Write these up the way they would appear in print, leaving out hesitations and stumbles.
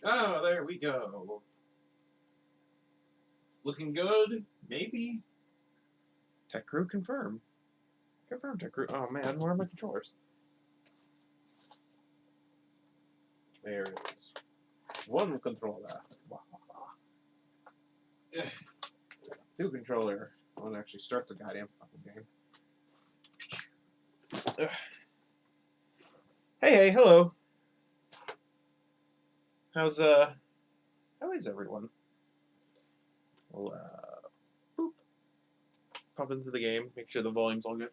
Oh, there we go. Looking good? Maybe? Tech crew confirm. Confirm tech crew. Oh man, where are my controllers? There it is. One controller. Two controller. I want to actually start the goddamn fucking game. Hey, hello. How is everyone? We'll, boop. Pop into the game, make sure the volume's all good.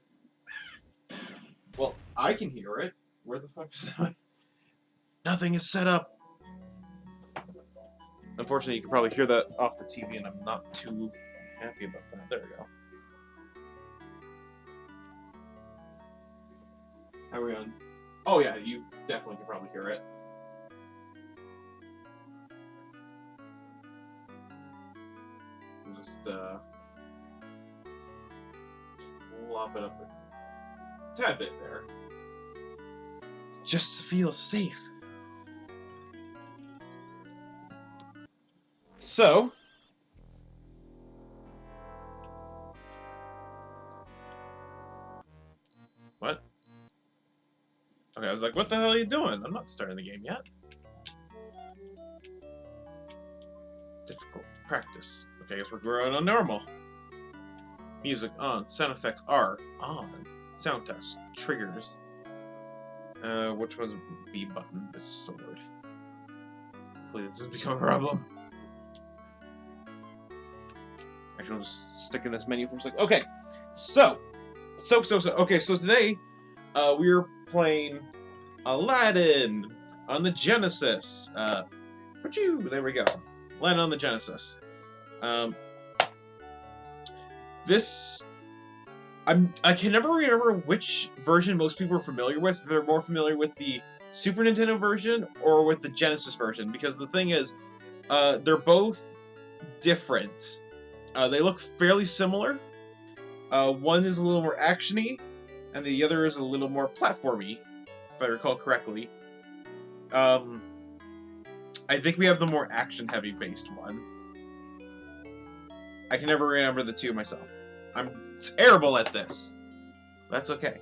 Well, I can hear it. Where the fuck is it? Nothing is set up. Unfortunately, you can probably hear that off the TV, and I'm not too happy about that. There we go. How are we on? Oh yeah, you definitely can probably hear it. Just lop it up a tad bit there. Just to feel safe. So, what? Okay, I was like, what the hell are you doing? I'm not starting the game yet. Difficult practice. Okay, I guess we're going on normal. Music on. Sound effects are on. Sound test. Triggers. Which one's B button? This sword. Hopefully this doesn't become a problem. Actually, I'll just stick in this menu for a second. Okay, so today, we're playing Aladdin on the Genesis. There we go. Aladdin on the Genesis. I can never remember which version most people are familiar with. If they're more familiar with the Super Nintendo version or with the Genesis version, because the thing is, they're both different. They look fairly similar. One is a little more actiony, and the other is a little more platformy, if I recall correctly. I think we have the more action-heavy based one. I can never remember the two myself. I'm terrible at this. That's okay.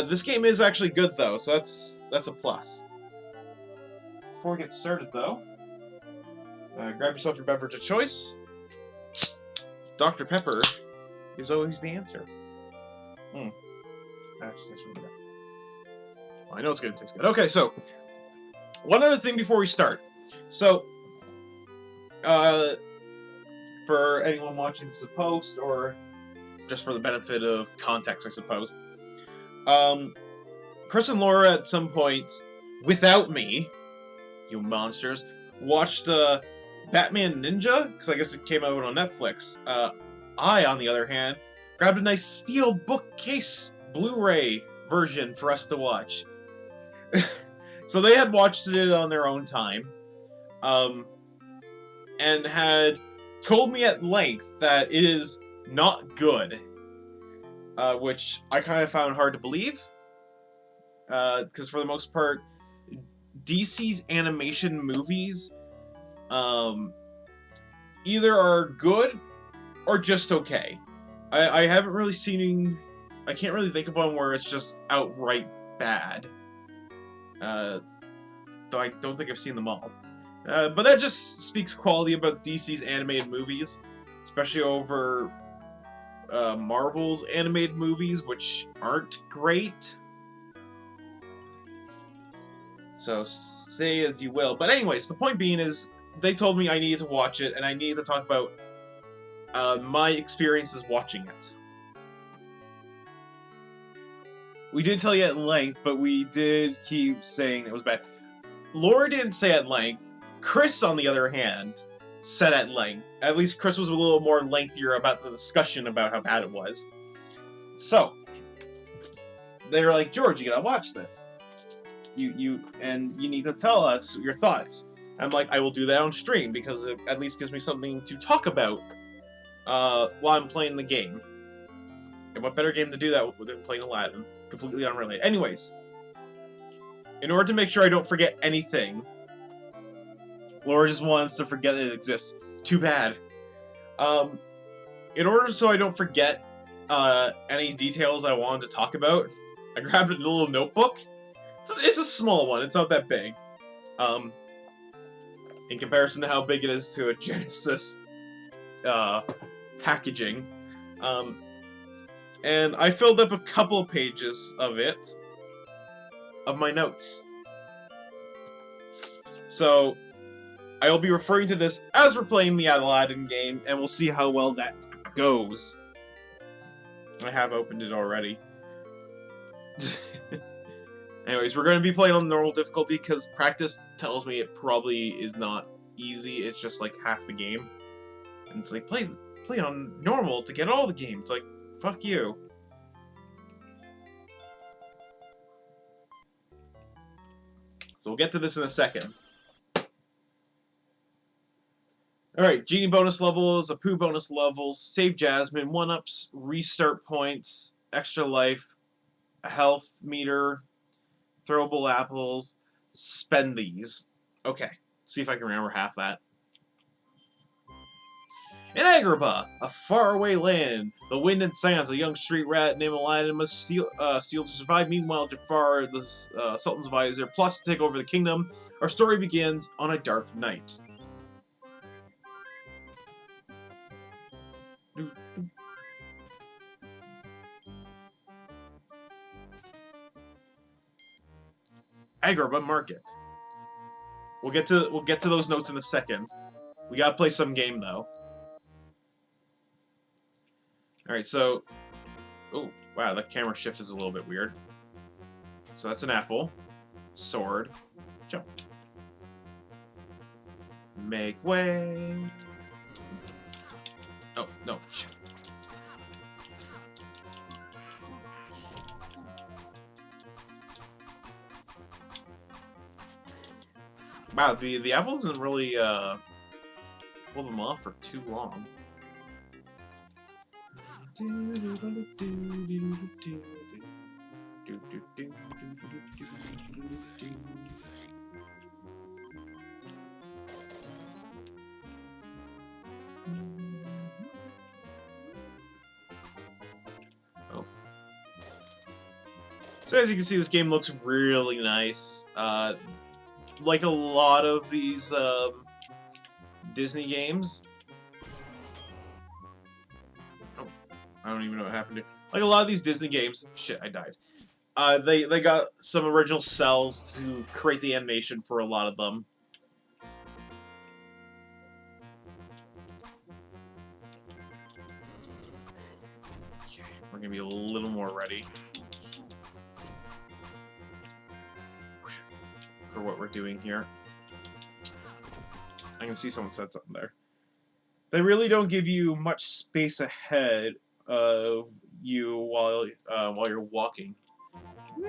This game is actually good though, so that's a plus. Before we get started though, grab yourself your beverage of choice. Dr. Pepper is always the answer. That just tastes really good. Well, I know it's gonna taste good. Okay, so one other thing before we start. So, for anyone watching this post, or just for the benefit of context, I suppose, Chris and Laura at some point, without me, you monsters, watched Batman Ninja, because I guess it came out on Netflix. I, on the other hand, grabbed a nice steel bookcase Blu-ray version for us to watch. So they had watched it on their own time, and had told me at length that it is not good, which I kind of found hard to believe, because for the most part, DC's animation movies either are good or just okay. I haven't really seen... I can't really think of one where it's just outright bad. Though I don't think I've seen them all. But that just speaks quality about DC's animated movies, especially over Marvel's animated movies, which aren't great. So say as you will. But anyways, the point being is, they told me I needed to watch it, and I needed to talk about my experiences watching it. We did tell you at length, but we did keep saying it was bad. Laura didn't say at length. Chris, on the other hand, said at length. At least Chris was a little more lengthier about the discussion about how bad it was. So, they were like, George, you gotta watch this. You need to tell us your thoughts. I'm like, I will do that on stream, because it at least gives me something to talk about while I'm playing the game. And what better game to do that than playing Aladdin? Completely unrelated. Anyways, in order to make sure I don't forget anything, Laura just wants to forget that it exists. Too bad. In order so I don't forget any details I wanted to talk about, I grabbed a little notebook. It's a small one. It's not that big. In comparison to how big it is to a Genesis packaging. And I filled up a couple pages of it, of my notes. So, I'll be referring to this as we're playing the Aladdin game, and we'll see how well that goes. I have opened it already. Anyways, we're going to be playing on normal difficulty, because practice tells me it probably is not easy, it's just like half the game. And it's like, play on normal to get all the game. It's like, fuck you. So we'll get to this in a second. Alright, Genie bonus levels, Apu bonus levels, Save Jasmine, 1-ups, restart points, extra life, a health meter, throwable apples, spend these. Okay, see if I can remember half that. In Agrabah, a faraway land, the wind and sands, a young street rat named Aladdin must steal to survive. Meanwhile, Jafar, the Sultan's advisor, plots to take over the kingdom. Our story begins on a dark night. Agrabah Market. We'll get to those notes in a second. We gotta play some game though. Alright, so... Oh, wow, that camera shift is a little bit weird. So that's an apple. Sword. Jump. Make way. Oh, no. Shit. Wow, the apple doesn't really, pull them off for too long. Oh. So as you can see, this game looks really nice. Like a lot of these Disney games. Oh, I don't even know what happened to. Like a lot of these Disney games. Shit, I died. They got some original cells to create the animation for a lot of them. Okay, we're gonna be a little more ready for what we're doing here. I can see someone said something there. They really don't give you much space ahead of you while you're walking. No,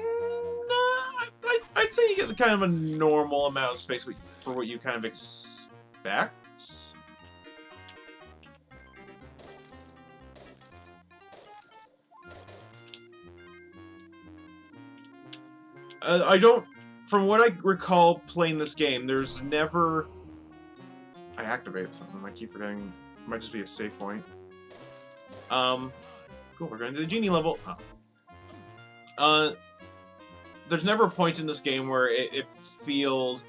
I'd say you get kind of a normal amount of space for what you kind of expect. I don't. From what I recall playing this game, there's never... I activated something. I keep forgetting. It might just be a save point. Cool, we're going to the Genie level. Oh. There's never a point in this game where it feels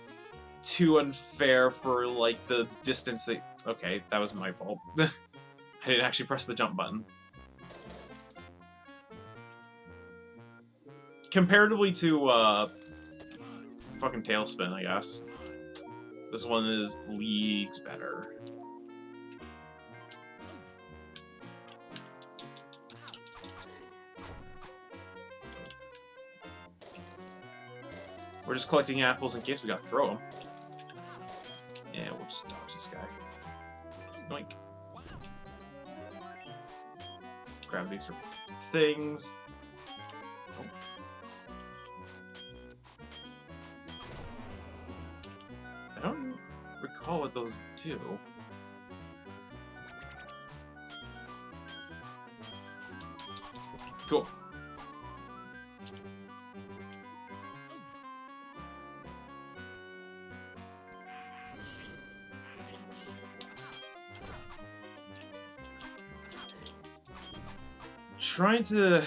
too unfair for, like, the distance that... Okay, that was my fault. I didn't actually press the jump button. Comparatively to, fucking Tailspin, I guess. This one is leagues better. We're just collecting apples in case we gotta throw them. Yeah, we'll just dodge this guy. Yoink. Grab these for things. Oh. I don't recall what those do. Cool. trying to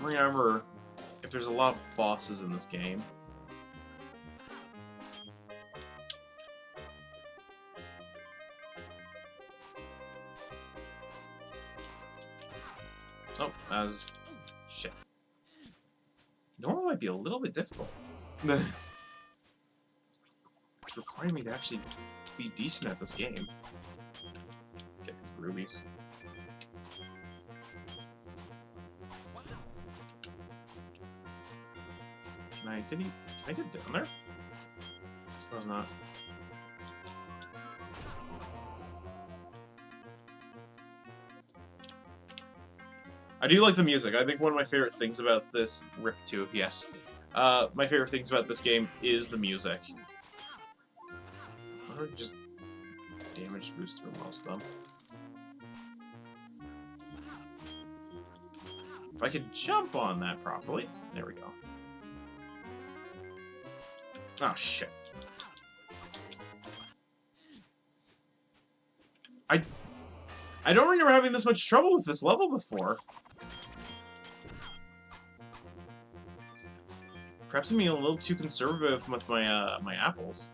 remember if there's a lot of bosses in this game. Oh, as shit. Normal might be a little bit difficult. It's requiring me to actually be decent at this game. Get these rubies. Can I get down there? Suppose not. I do like the music. I think one of my favorite things about this Rip 2, yes. My favorite things about this game is the music. I just damage boost through most of them. If I could jump on that properly. There we go. Oh, shit. I don't remember having this much trouble with this level before. Perhaps I'm being a little too conservative with my my apples.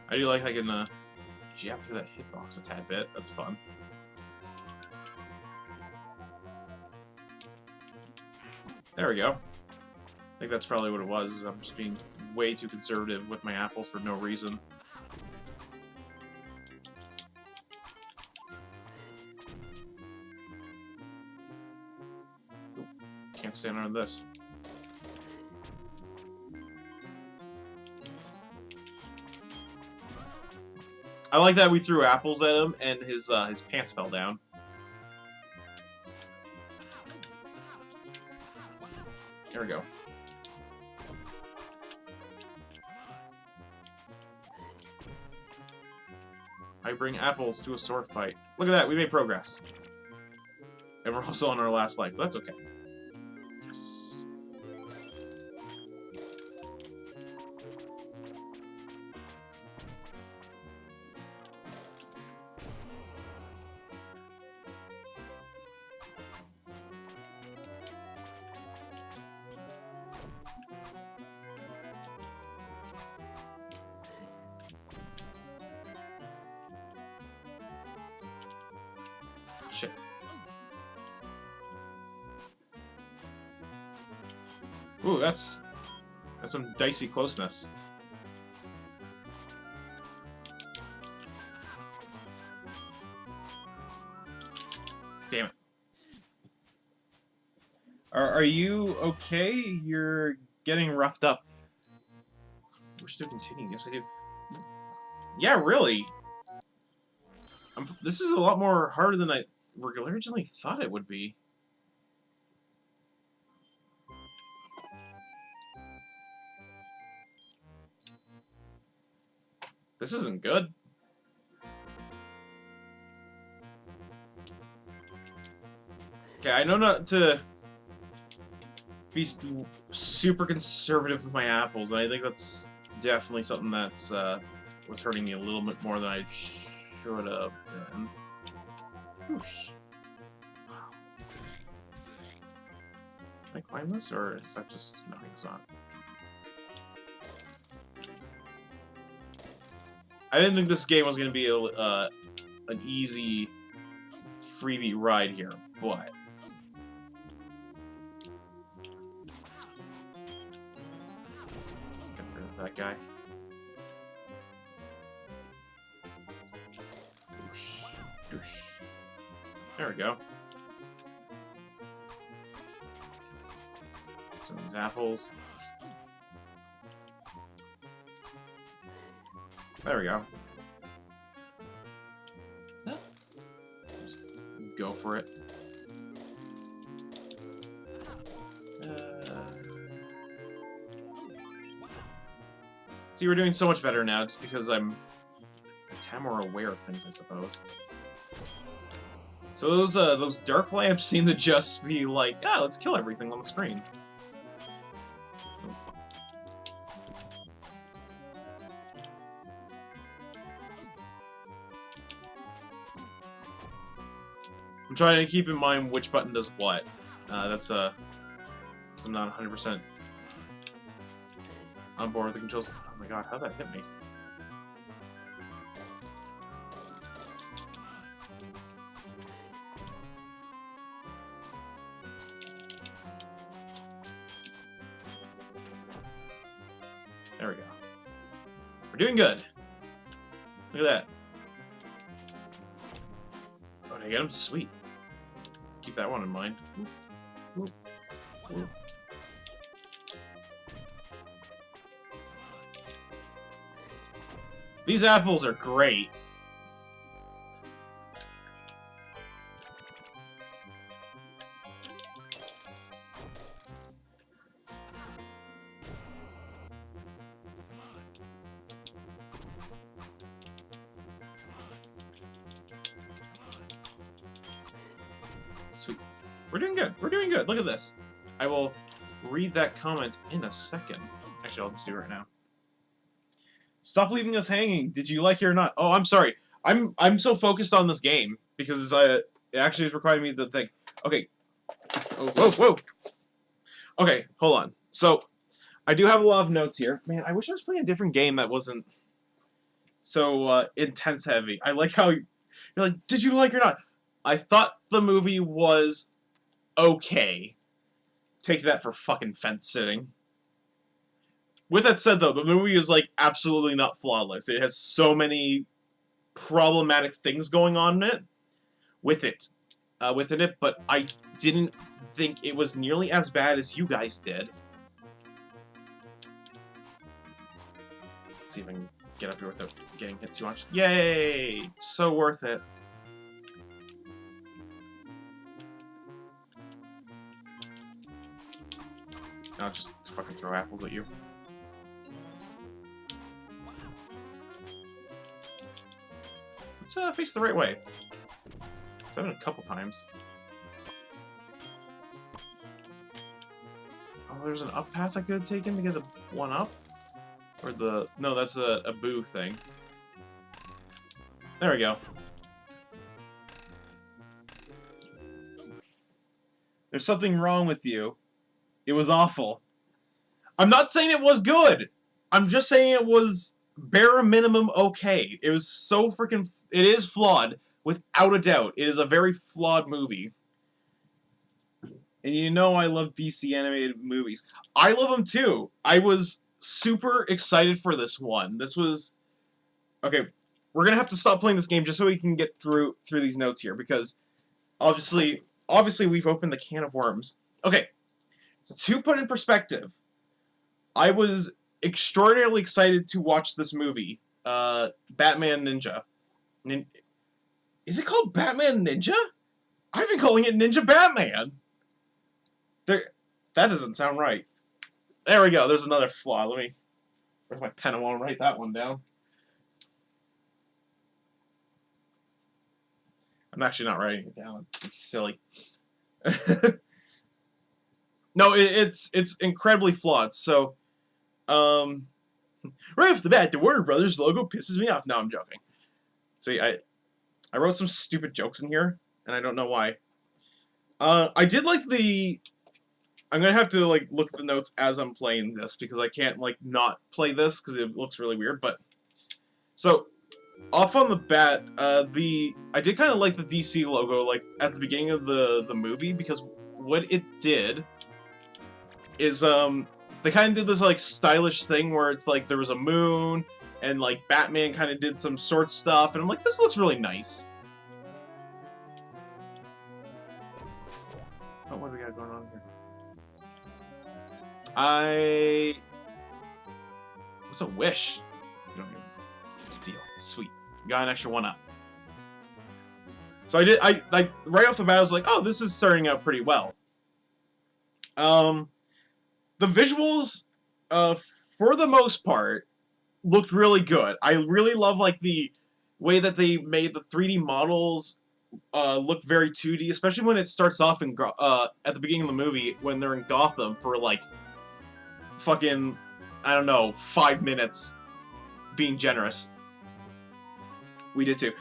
I do like I can jab through that hitbox a tad bit. That's fun. There we go. I think that's probably what it was. I'm just being way too conservative with my apples for no reason. Ooh, can't stand on this. I like that we threw apples at him and his pants fell down. There we go. I bring apples to a sword fight. Look at that, we made progress. And we're also on our last life, but that's okay. Yes. Shit. Ooh, that's some dicey closeness. Damn it. Are you okay? You're getting roughed up. I wish to continue. Yes, I do. Yeah, really. This is a lot more harder than I originally thought it would be. This isn't good. Okay, I know not to be super conservative with my apples, and I think that's definitely something that's was hurting me a little bit more than I should have been. Whoosh. Wow. Can I climb this, or is that just... no, it's not. I didn't think this game was going to be an easy freebie ride here, but... get rid of that guy. There we go. Some of these apples. There we go. Just go for it. See, we're doing so much better now just because I'm a tad more aware of things, I suppose. So those dark lamps seem to just be like, ah, let's kill everything on the screen. I'm trying to keep in mind which button does what. I'm not 100% on board with the controls. Oh my god, how'd that hit me? There we go. We're doing good. Look at that. Oh, did I get him? Sweet. Keep that one in mind. Ooh. Ooh. Ooh. These apples are great. Sweet. We're doing good. We're doing good. Look at this. I will read that comment in a second. Actually, I'll just do it right now. Stop leaving us hanging. Did you like it or not? Oh, I'm sorry. I'm so focused on this game because it actually is requiring me to think. Okay. Oh, whoa, whoa. Okay, hold on. So, I do have a lot of notes here. Man, I wish I was playing a different game that wasn't so intense heavy. I like how you're like, did you like it or not? I thought the movie was okay. Take that for fucking fence sitting. With that said, though, the movie is, like, absolutely not flawless. It has so many problematic things going on in it, within it, but I didn't think it was nearly as bad as you guys did. Let's see if I can get up here without getting hit too much. Yay! So worth it. I'll just fucking throw apples at you. Let's face the right way. It's happened a couple times. Oh, there's an up path I could have taken to get the one up? Or the... No, that's a boo thing. There we go. There's something wrong with you. It was awful. I'm not saying it was good! I'm just saying it was bare minimum okay. It was so freaking... It is flawed, without a doubt. It is a very flawed movie. And you know I love DC animated movies. I love them too. I was super excited for this one. This was... Okay, we're gonna have to stop playing this game just so we can get through these notes here, because obviously we've opened the can of worms. Okay, so to put in perspective, I was extraordinarily excited to watch this movie, Batman Ninja. Is it called Batman Ninja? I've been calling it Ninja Batman. That doesn't sound right. There we go. There's another flaw. Where's my pen? I want to write that one down. I'm actually not writing it down. It'd be silly. No, it's incredibly flawed. So, right off the bat, the Warner Brothers logo pisses me off. No, I'm joking. See, I wrote some stupid jokes in here, and I don't know why. I did like the... I'm gonna have to, like, look at the notes as I'm playing this, because I can't, like, not play this, because it looks really weird, but... So, off on the bat, I did kind of like the DC logo, like, at the beginning of the movie, because what it did is, they kind of did this, like, stylish thing where it's, like, there was a moon, and, like, Batman kind of did some sword stuff, and I'm like, this looks really nice. Oh, what do we got going on here? What's a wish? You don't even... Deal. Sweet. Got an extra one up. So I like, right off the bat, I was like, oh, this is starting out pretty well. The visuals, for the most part, looked really good. I really love, like, the way that they made the 3D models look very 2D, especially when it starts off in at the beginning of the movie when they're in Gotham for, like, fucking, I don't know, 5 minutes, being generous. We did too.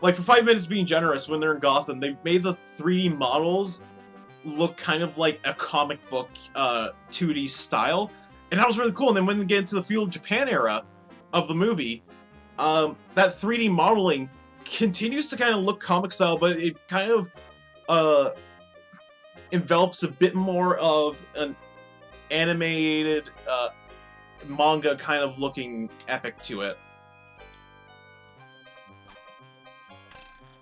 like, for 5 minutes being generous, when they're in Gotham, they made the 3D models look kind of like a comic book 2D style, and that was really cool. And then when we get into the feudal Japan era of the movie, that 3D modeling continues to kind of look comic style, but it kind of envelops a bit more of an animated manga kind of looking epic to it.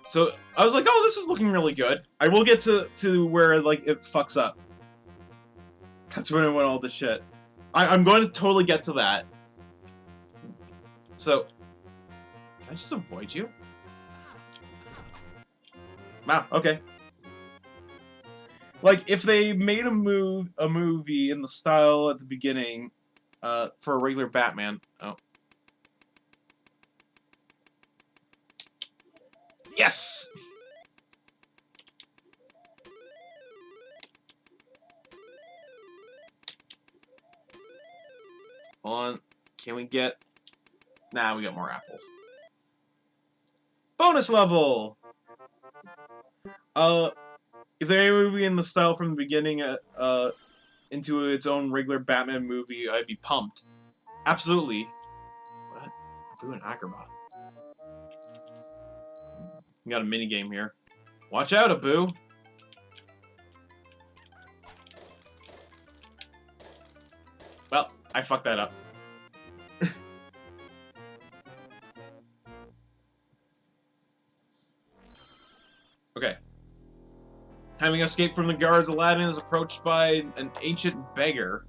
So I was like, oh, this is looking really good. I will get to where like it fucks up. That's when it went all the shit. I'm going to totally get to that. So, can I just avoid you? Wow, okay. Like, if they made a movie in the style at the beginning, for a regular Batman. Oh. Yes! Hold on. Can we get... Nah, we got more apples. Bonus level! If they made a movie in the style from the beginning, into its own regular Batman movie, I'd be pumped. Absolutely. What? Abu and Agrabah. We got a minigame here. Watch out, Abu! Well, I fucked that up. Okay. Having escaped from the guards, Aladdin is approached by an ancient beggar.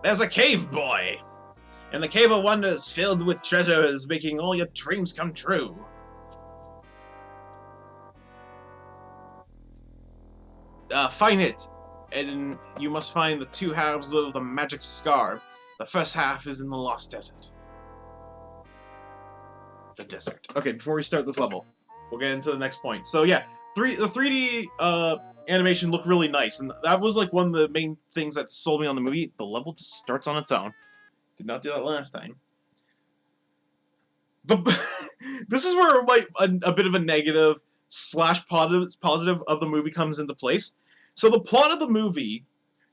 There's a cave, boy! And the Cave of Wonders filled with treasures, making all your dreams come true. Find it, and you must find the 2 halves of the magic scarf. The first half is in the Lost Desert. The desert. Okay, before we start this level, we'll get into the next point. So yeah, the 3D animation looked really nice, and that was like one of the main things that sold me on the movie. The level just starts on its own. Did not do that last time. This is where like a bit of a negative / positive of the movie comes into place. So the plot of the movie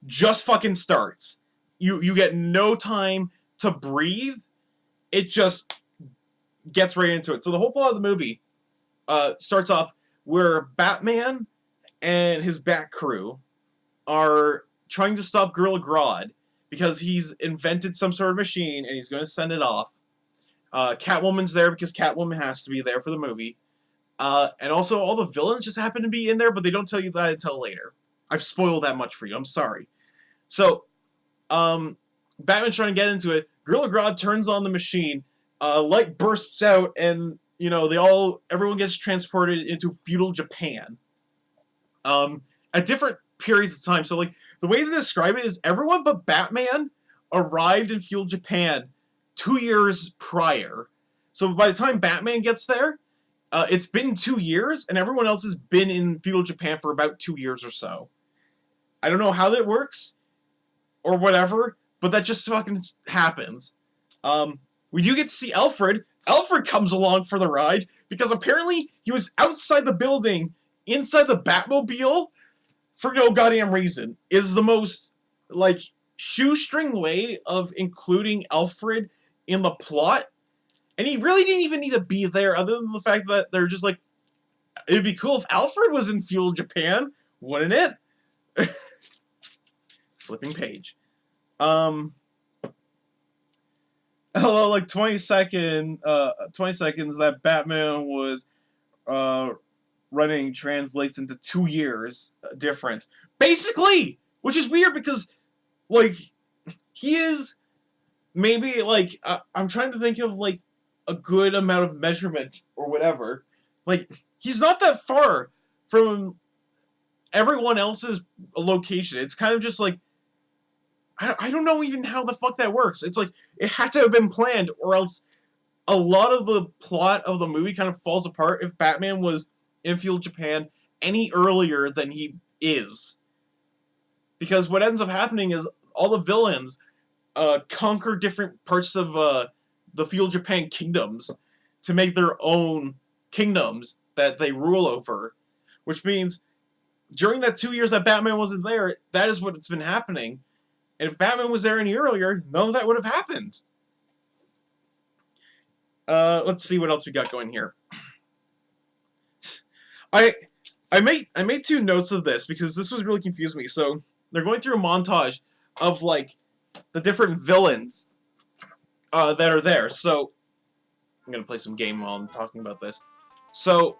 just fucking starts. You get no time to breathe. It just gets right into it. So the whole plot of the movie starts off where Batman and his Bat crew are trying to stop Gorilla Grodd because he's invented some sort of machine and he's going to send it off. Catwoman's there because Catwoman has to be there for the movie. And also all the villains just happen to be in there, but they don't tell you that until later. I've spoiled that much for you. I'm sorry. So, Batman's trying to get into it. Gorilla Grodd turns on the machine. Light bursts out, and you know everyone gets transported into feudal Japan. At different periods of time. So, like the way to describe it is everyone but Batman arrived in feudal Japan 2 years prior. So by the time Batman gets there, it's been 2 years, and everyone else has been in feudal Japan for about 2 years or so. I don't know how that works, or whatever, but that just fucking happens. We do get to see Alfred. Alfred comes along for the ride, because apparently he was outside the building, inside the Batmobile, for no goddamn reason. Is the most, like, shoestring way of including Alfred in the plot. And he really didn't even need to be there, other than the fact that they're just like, it'd be cool if Alfred was in feudal Japan, wouldn't it? Flipping page. Hello, like 20 seconds that Batman was running translates into 2 years difference. Basically! Which is weird because, like, he is maybe, like, I'm trying to think of, like, a good amount of measurement or whatever. Like, he's not that far from everyone else's location. It's kind of just like, I don't know even how the fuck that works. It's like, it had to have been planned, or else a lot of the plot of the movie kind of falls apart if Batman was in feudal Japan any earlier than he is. Because what ends up happening is all the villains conquer different parts of the feudal Japan kingdoms. to make their own kingdoms that they rule over. Which means during that 2 years that Batman wasn't there, that is what's been happening. And if Batman was there any earlier, none of that would have happened. Let's see what else we got going here. I made 2 notes of this because this was really confusing me. So they're going through a montage of like the different villains that are there. So I'm gonna play some game while I'm talking about this. So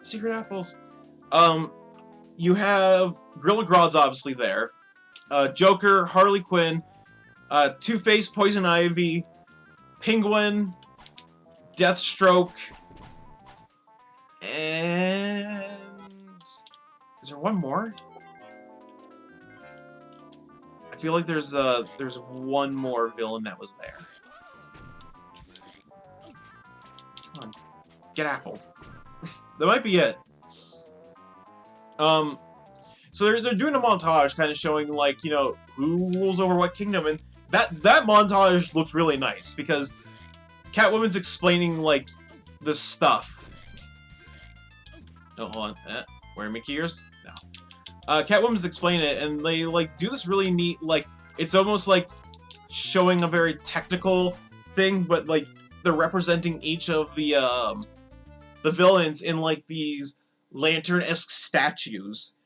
secret apples. You have Gorilla Grodd's obviously there. Joker, Harley Quinn, Two-Face, Poison Ivy, Penguin, Deathstroke, and is there one more? I feel like there's one more villain that was there. Come on, get appled. That might be it. So they're doing a montage, kind of showing like, you know, who rules over what kingdom, and that montage looked really nice because Catwoman's explaining like this stuff. Oh, hold on. Wearing Mickey ears? No. Catwoman's explaining it, and they like do this really neat, like it's almost like showing a very technical thing, but like they're representing each of the villains in like these lantern-esque statues,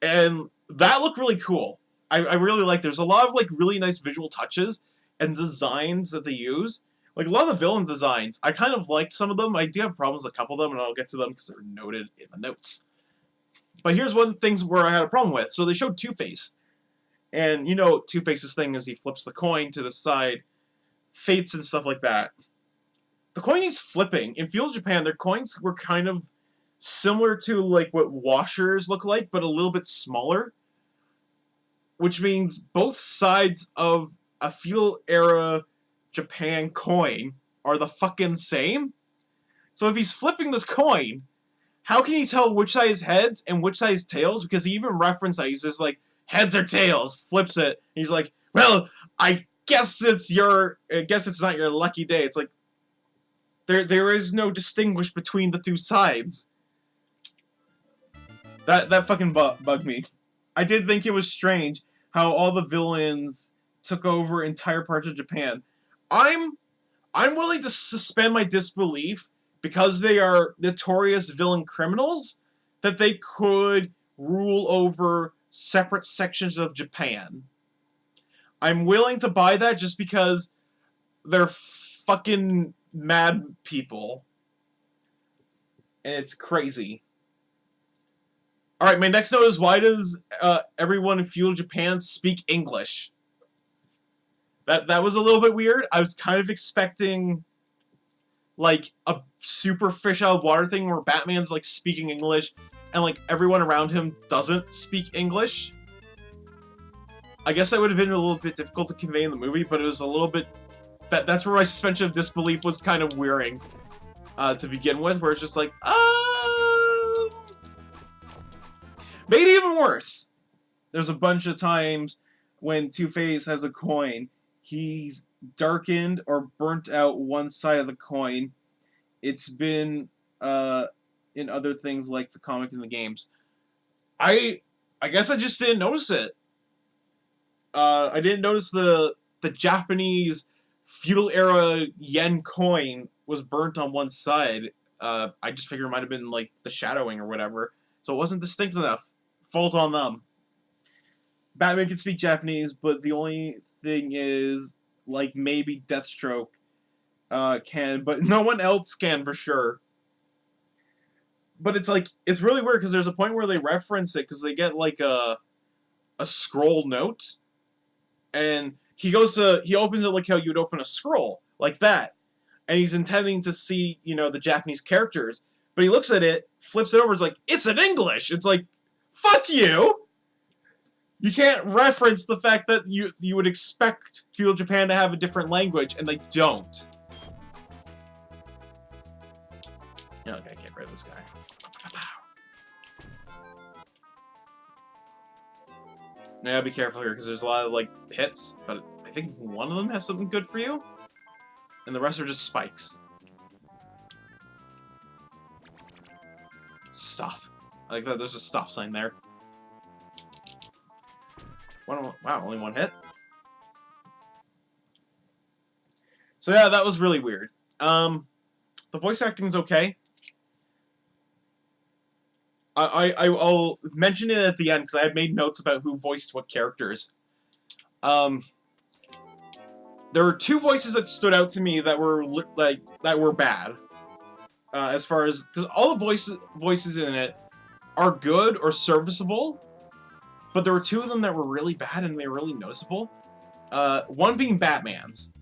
and that looked really cool. I really like. There's a lot of like really nice visual touches and designs that they use. Like a lot of the villain designs, I kind of liked some of them. I do have problems with a couple of them, and I'll get to them because they're noted in the notes. But here's one of the things where I had a problem with. So they showed Two-Face, and you know Two-Face's thing is he flips the coin to the side, fates and stuff like that. The coin he's flipping in feudal Japan, their coins were kind of similar to like what washers look like, but a little bit smaller. Which means both sides of a feudal era Japan coin are the fucking same. So if he's flipping this coin, how can he tell which side is heads and which side is tails? Because he even referenced that. He's just like, heads or tails, flips it. He's like, well, I guess it's not your lucky day. It's like, there is no distinguish between the two sides. That fucking bugged me. I did think it was strange how all the villains took over entire parts of Japan. I'm willing to suspend my disbelief because they are notorious villain criminals that they could rule over separate sections of Japan. I'm willing to buy that just because they're fucking mad people. And it's crazy. Alright, my next note is, why does everyone in feudal Japan speak English? That was a little bit weird. I was kind of expecting like a super fish out of water thing where Batman's like speaking English and like everyone around him doesn't speak English. I guess that would have been a little bit difficult to convey in the movie, but it was a little bit... That's where my suspension of disbelief was kind of wearing to begin with, where it's just like, made it even worse. There's a bunch of times when Two-Face has a coin, he's darkened or burnt out one side of the coin. It's been in other things like the comic and the games. I guess I just didn't notice it. I didn't notice the Japanese feudal era yen coin was burnt on one side. I just figured it might have been like the shadowing or whatever, so it wasn't distinct enough. Fault on them. Batman can speak Japanese, but the only thing is, like, maybe Deathstroke can, but no one else can for sure. But it's like, it's really weird because there's a point where they reference it because they get like a scroll note, and he opens it like how you'd open a scroll, like that, and he's intending to see, you know, the Japanese characters, but he looks at it, flips it over, it's like, it's in English! It's like, fuck you! You can't reference the fact that you would expect feudal Japan to have a different language, and they don't. Okay, get rid of this guy. Now be careful here, because there's a lot of, like, pits, but I think one of them has something good for you, and the rest are just spikes. Stop. I like that there's a stop sign there. Wow, only one hit? So yeah, that was really weird. The voice acting's okay. I'll mention it at the end because I had made notes about who voiced what characters. There were two voices that stood out to me that were bad. As far as because all the voices in it are good or serviceable, but there were two of them that were really bad and they were really noticeable. One being Batman's.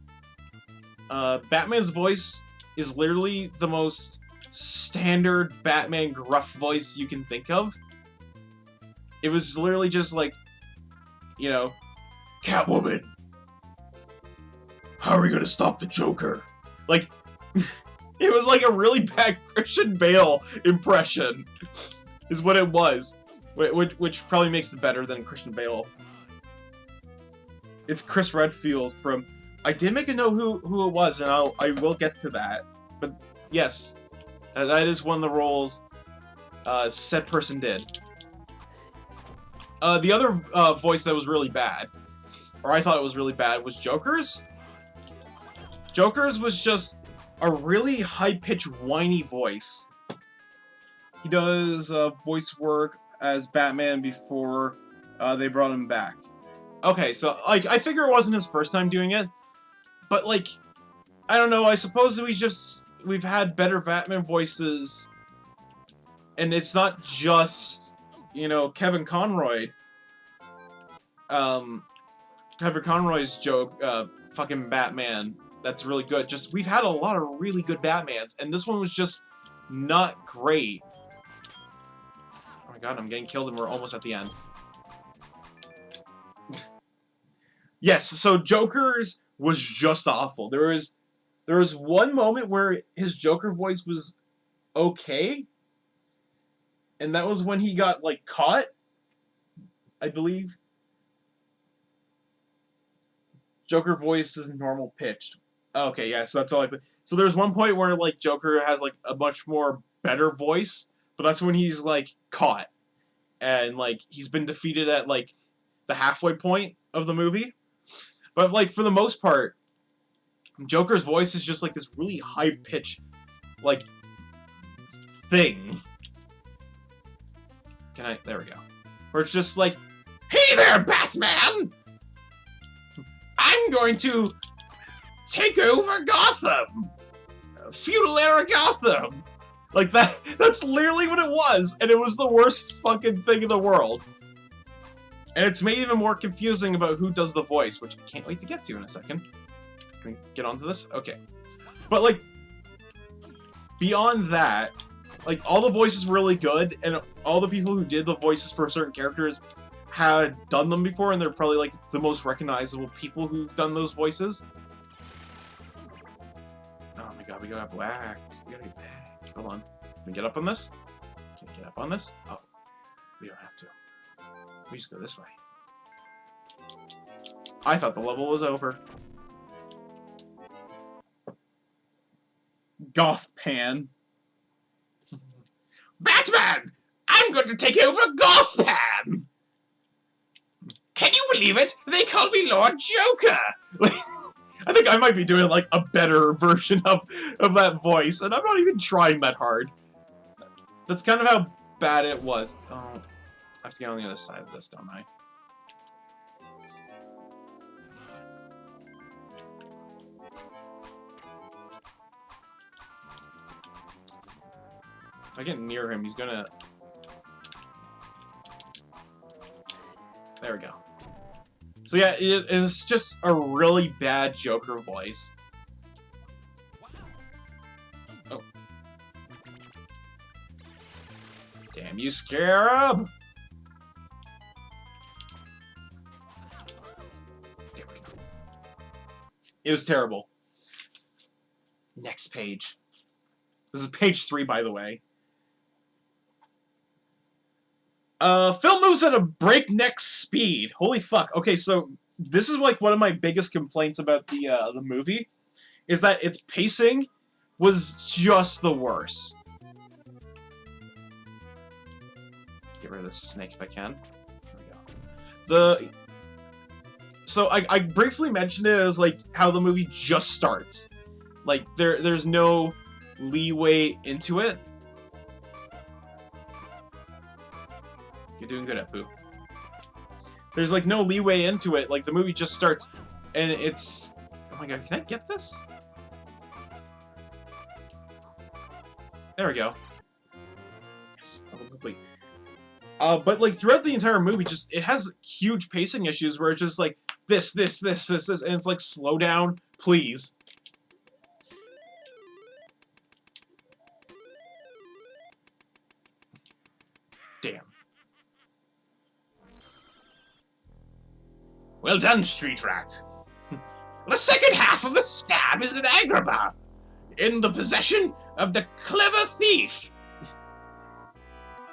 Batman's voice is literally the most standard Batman gruff voice you can think of. It was literally just like, you know, Catwoman, how are we gonna stop the Joker? Like, it was like a really bad Christian Bale impression, is what it was. Which probably makes it better than Christian Bale. It's Chris Redfield from... I did make a note who it was, and I will get to that. But yes, that is one of the roles said person did. The other voice that was really bad, or I thought it was really bad, was Joker's. Joker's was just a really high-pitched, whiny voice. He does voice work as Batman before they brought him back. Okay, so like I figure it wasn't his first time doing it, but like I don't know. I suppose we've had better Batman voices, and it's not just, you know, Kevin Conroy. Kevin Conroy's fucking Batman. That's really good. Just we've had a lot of really good Batmans, and this one was just not great. Oh my god, I'm getting killed and we're almost at the end. Yes, so Joker's was just awful. There was one moment where his Joker voice was okay, and that was when he got, like, caught, I believe. Joker voice is normal pitched. Okay, yeah, so that's all I put. So there's one point where, like, Joker has, like, a much more better voice, but that's when he's, like, caught. And, like, he's been defeated at, like, the halfway point of the movie. But, like, for the most part, Joker's voice is just, like, this really high-pitched, like, thing. There we go. Where it's just like, hey there, Batman! I'm going to take over Gotham! Feudal era Gotham! Like, that's literally what it was, and it was the worst fucking thing in the world. And it's made even more confusing about who does the voice, which I can't wait to get to in a second. Can we get onto this? Okay. But, like, beyond that, like, all the voices were really good, and all the people who did the voices for certain characters had done them before, and they're probably, like, the most recognizable people who've done those voices. Oh my god, we gotta go back. We gotta get back. Hold on. Can we get up on this? Can we get up on this? Oh. We don't have to. We just go this way. I thought the level was over. Gothpan. Batman! I'm going to take over Gothpan! Can you believe it? They call me Lord Joker! I think I might be doing, like, a better version of that voice, and I'm not even trying that hard. That's kind of how bad it was. Oh, I have to get on the other side of this, don't I? If I get near him, he's gonna... There we go. So yeah, it was just a really bad Joker voice. Oh. Damn you, Scarab! There we go. It was terrible. Next page. This is page 3, by the way. Film moves at a breakneck speed. Holy fuck. Okay, so this is like one of my biggest complaints about the movie, is that its pacing was just the worst. get rid of this snake if I can. There we go. So I briefly mentioned it as like how the movie just starts. Like there's no leeway into it. You're doing good at Boo. There's like no leeway into it. Like the movie just starts, and it's. Oh my god! Can I get this? There we go. Yes, level complete. But like throughout the entire movie, just it has huge pacing issues where it's just like this, and it's like slow down, please. Damn. Well done, Street Rat. The second half of the stab is an Agrabah, in the possession of the clever thief.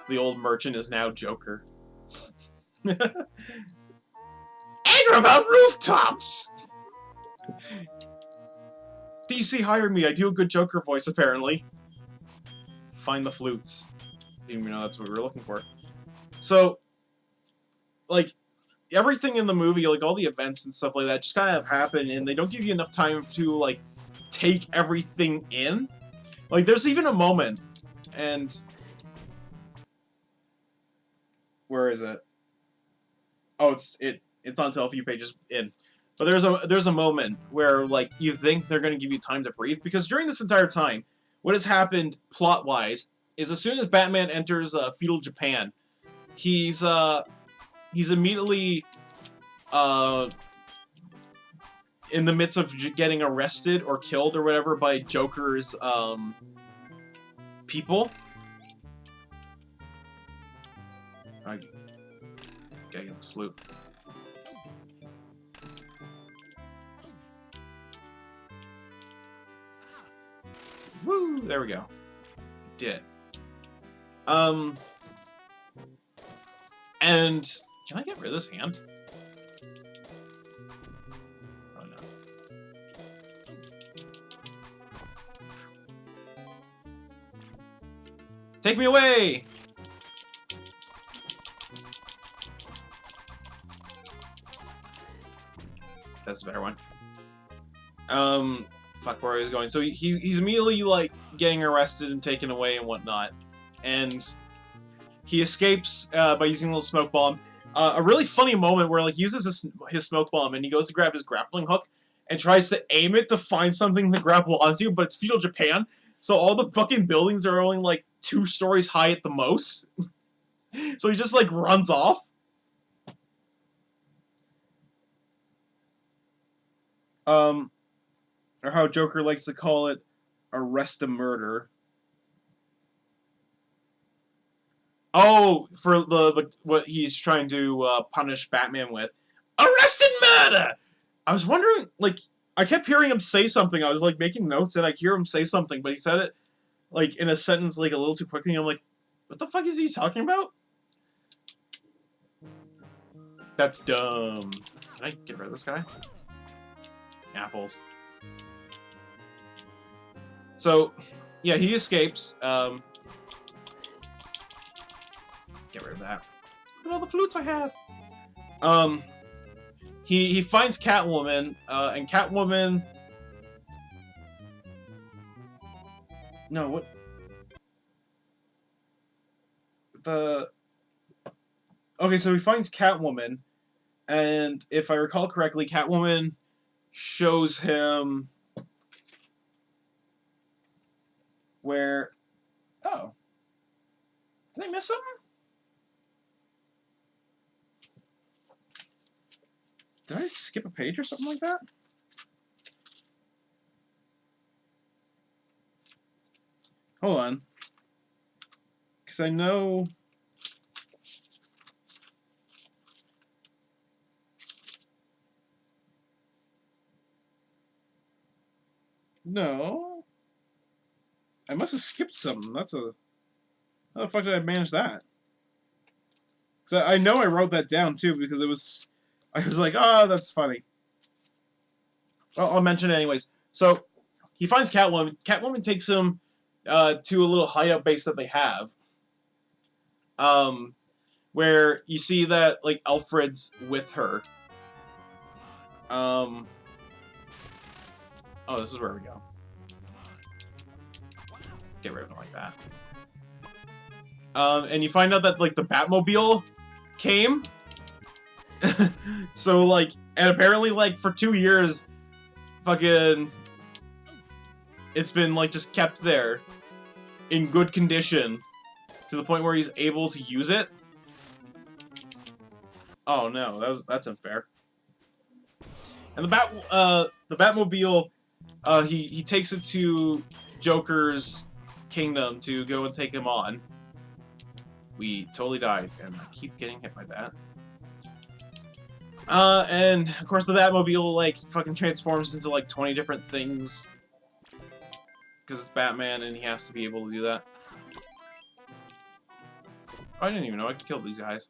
The old merchant is now Joker. Agrabah rooftops! DC hired me, I do a good Joker voice, apparently. Find the flutes. Didn't even know that's what we were looking for. So, like, everything in the movie, like all the events and stuff like that, just kind of happen, and they don't give you enough time to like take everything in. Like, there's even a moment, and where is it? Oh, it's on a few pages in. But there's a moment where like you think they're going to give you time to breathe, because during this entire time, what has happened plot wise is as soon as Batman enters feudal Japan, he's immediately in the midst of getting arrested or killed or whatever by Joker's people. I gotta get this flute. Woo! There we go. Did it. And can I get rid of this hand? Oh no. Take me away! That's a better one. Fuck where I was going. So he's immediately like getting arrested and taken away and whatnot, and he escapes by using a little smoke bomb. A really funny moment where like he uses his smoke bomb and he goes to grab his grappling hook and tries to aim it to find something to grapple onto, but it's feudal Japan, so all the fucking buildings are only like 2 stories high at the most. So he just like runs off. Or how Joker likes to call it, arrest a murder. Oh, for what he's trying to punish Batman with. Arrested murder! I was wondering, like, I kept hearing him say something. I was, like, making notes, and I hear him say something, but he said it, like, in a sentence, like, a little too quickly, and I'm like, what the fuck is he talking about? That's dumb. Can I get rid of this guy? Apples. So, yeah, he escapes. Get rid of that. Look at all the flutes I have. He finds Catwoman, and Catwoman. No, what? Okay, so he finds Catwoman, and if I recall correctly, Catwoman shows him where. Oh. Did I miss something? Did I skip a page or something like that? Hold on. Because I know. No. I must have skipped something. That's a. How the fuck did I manage that? Because I know I wrote that down too, because it was. I was like, oh, that's funny. Well, I'll mention it anyways. So, he finds Catwoman. Catwoman takes him to a little hideout base that they have. where you see that like Alfred's with her. Oh, this is where we go. Get rid of it like that. And you find out that like the Batmobile came. So like, and apparently like for 2 years, fucking, it's been like just kept there in good condition to the point where he's able to use it. Oh no, that's unfair. And the Batmobile, he takes it to Joker's kingdom to go and take him on. We totally died, and I keep getting hit by that. And of course the Batmobile like fucking transforms into like 20 different things because it's Batman and he has to be able to do that. Oh, I didn't even know I could kill these guys.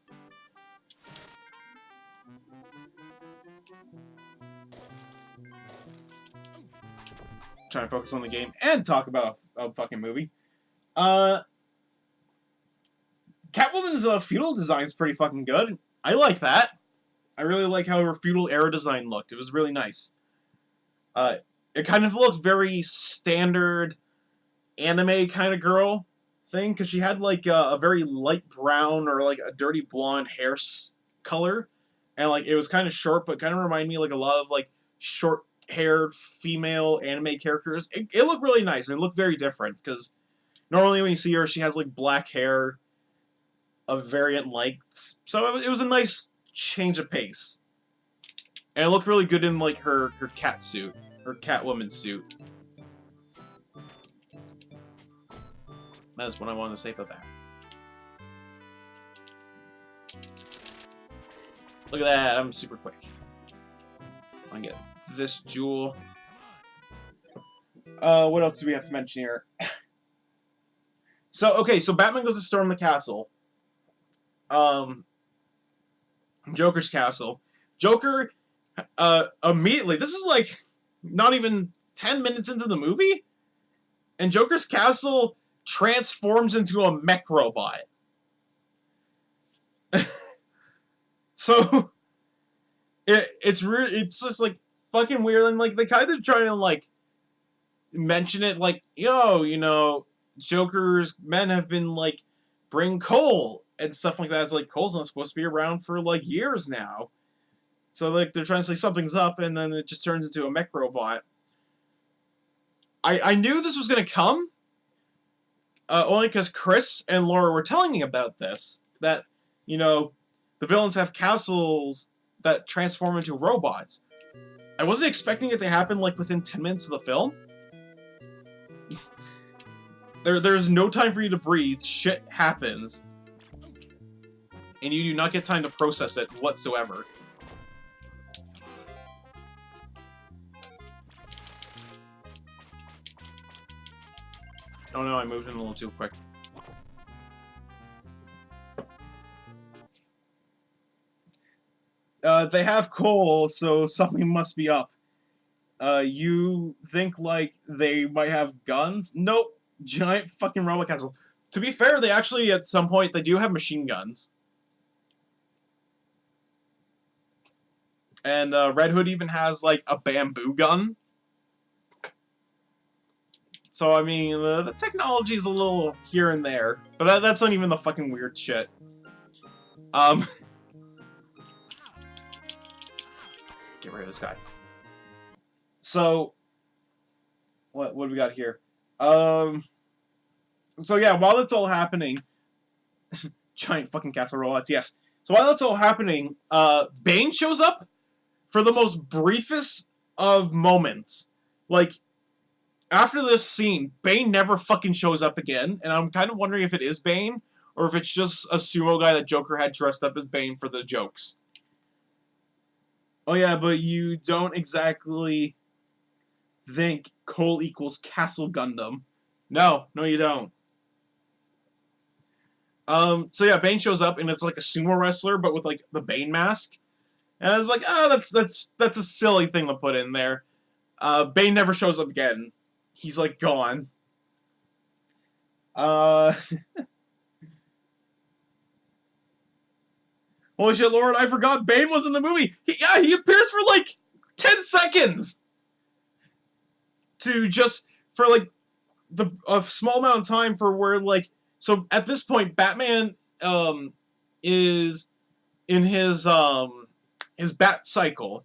Trying to focus on the game and talk about a fucking movie. Catwoman's feudal design's pretty fucking good. I like that. I really like how her feudal era design looked. It was really nice. It kind of looked very standard anime kind of girl thing, because she had like a very light brown or like a dirty blonde hair color, and like it was kind of short, but kind of reminded me like a lot of like short-haired female anime characters. It looked really nice. It looked very different, because normally when you see her, she has like black hair of variant lengths. So it was a nice change of pace. And it looked really good in like her cat suit, her Catwoman suit. That's what I wanted to say about that. Look at that, I'm super quick. I can get this jewel. What else do we have to mention here? So Batman goes to storm the castle. Joker's castle. Joker, immediately, this is like not even 10 minutes into the movie, and Joker's castle transforms into a mech robot. So it's just like fucking weird, and like they kind of try to like mention it like, yo, you know, Joker's men have been like bring coal and stuff like that. It's like coal's not supposed to be around for like years now. So like they're trying to say something's up, and then it just turns into a mech robot. I knew this was gonna come. Only because Chris and Laura were telling me about this. That, you know, the villains have castles that transform into robots. I wasn't expecting it to happen, like, within 10 minutes of the film. There's no time for you to breathe. Shit happens. And you do not get time to process it whatsoever. Oh no, I moved in a little too quick. They have coal, so something must be up. You think, like, they might have guns? Nope. Giant fucking robot castles. To be fair, they actually, at some point, they do have machine guns. And Red Hood even has, like, a bamboo gun. So, I mean, the technology's a little here and there. But that's not even the fucking weird shit. Get rid of this guy. So, what do we got here? So yeah, while that's all happening... giant fucking castle robots, yes. So while that's all happening, Bane shows up for the most briefest of moments. Like, after this scene, Bane never fucking shows up again, and I'm kind of wondering if it is Bane, or if it's just a sumo guy that Joker had dressed up as Bane for the jokes. Oh yeah, but you don't exactly think coal equals Castle Gundam. No, you don't. So yeah, Bane shows up, and it's like a sumo wrestler, but with like the Bane mask. And I was like, oh, that's a silly thing to put in there. Bane never shows up again. He's like gone. Holy shit, Lord, I forgot Bane was in the movie. He appears for like 10 seconds. For like a small amount of time for where like, so at this point Batman is in his bat cycle,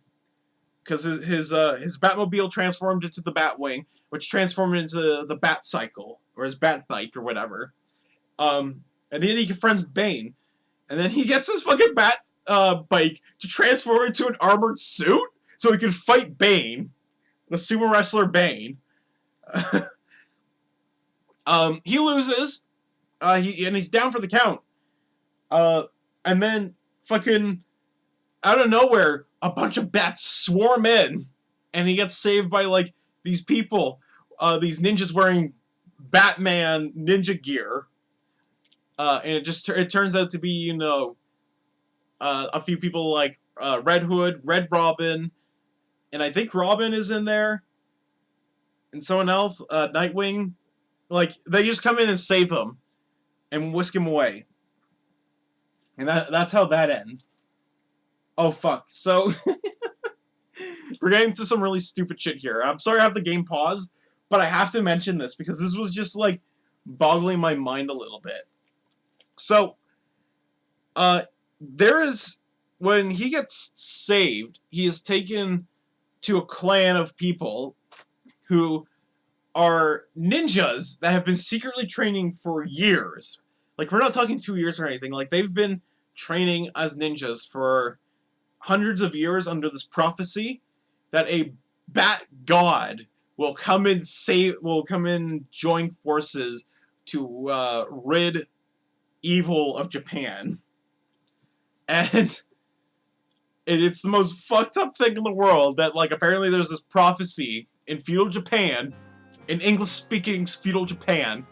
because his Batmobile transformed into the Batwing, which transformed into the Bat Cycle, or his Bat Bike, or whatever. And then he confronts Bane, and then he gets his fucking Bat Bike to transform into an armored suit, so he can fight Bane, the sumo wrestler Bane. He loses, and he's down for the count. And then fucking out of nowhere, a bunch of bats swarm in, and he gets saved by like these people, these ninjas wearing Batman ninja gear, and it turns out to be, you know, a few people like Red Hood, Red Robin, and I think Robin is in there, and someone else, Nightwing. Like, they just come in and save him and whisk him away, and that's how that ends. Oh fuck, so we're getting to some really stupid shit here. I'm sorry I have the game paused, but I have to mention this because this was just like boggling my mind a little bit. So, when he gets saved, he is taken to a clan of people who are ninjas that have been secretly training for years. Like, we're not talking 2 years or anything. Like, they've been training as ninjas for hundreds of years under this prophecy that a bat god will come and join forces to rid evil of Japan. And it's the most fucked up thing in the world that, like, apparently there's this prophecy in feudal Japan, in English-speaking feudal Japan,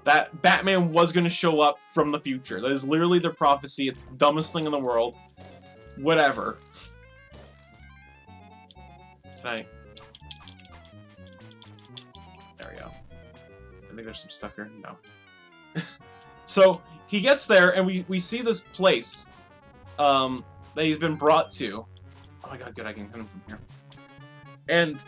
that Batman was going to show up from the future. That is literally their prophecy. It's the dumbest thing in the world. Whatever. Can I... There we go. I think there's some stuff here. No. So, he gets there, and we see this place that he's been brought to. Oh my god, good, I can hit him from here. And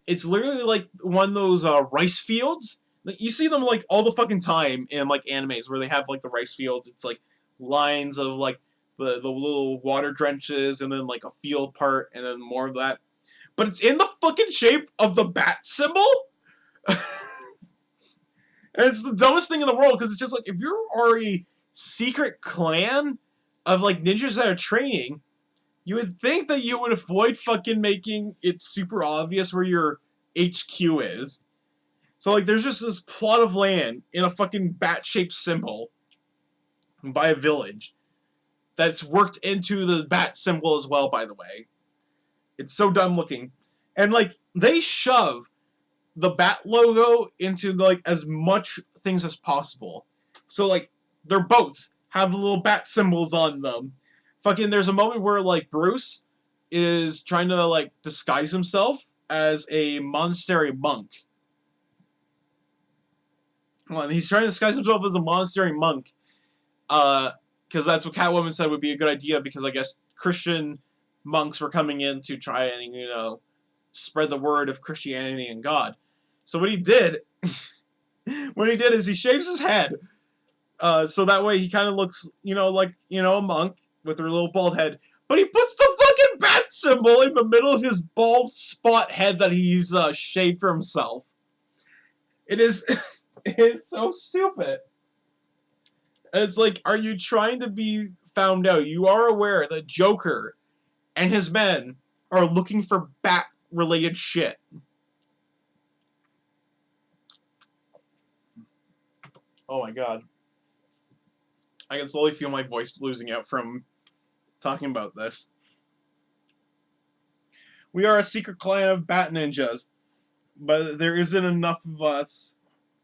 it's literally like one of those rice fields. You see them like all the fucking time in like animes where they have like the rice fields. It's like lines of like the little water drenches, and then like a field part, and then more of that. But it's in the fucking shape of the bat symbol. And it's the dumbest thing in the world, because it's just like, if you are a secret clan of like ninjas that are training, you would think that you would avoid fucking making it super obvious where your HQ is. So like, there's just this plot of land in a fucking bat-shaped symbol by a village that's worked into the bat symbol as well, by the way. It's so dumb looking. And like, they shove the bat logo into like as much things as possible. So like, their boats have the little bat symbols on them. Fucking, there's a moment where like Bruce is trying to like disguise himself as a monastery monk. Well, he's trying to disguise himself as a monastery monk, because that's what Catwoman said would be a good idea, because I guess Christian monks were coming in to try and, you know, spread the word of Christianity and God. So what he did, is he shaves his head, so that way he kind of looks, you know, like, you know, a monk with a little bald head, but he puts the fucking bat symbol in the middle of his bald spot head that he's shaved for himself. It is, it is so stupid. And it's like, are you trying to be found out? You are aware that Joker and his men are looking for bat-related shit. Oh my god. I can slowly feel my voice losing out from talking about this. We are a secret clan of bat ninjas, but there isn't enough of us,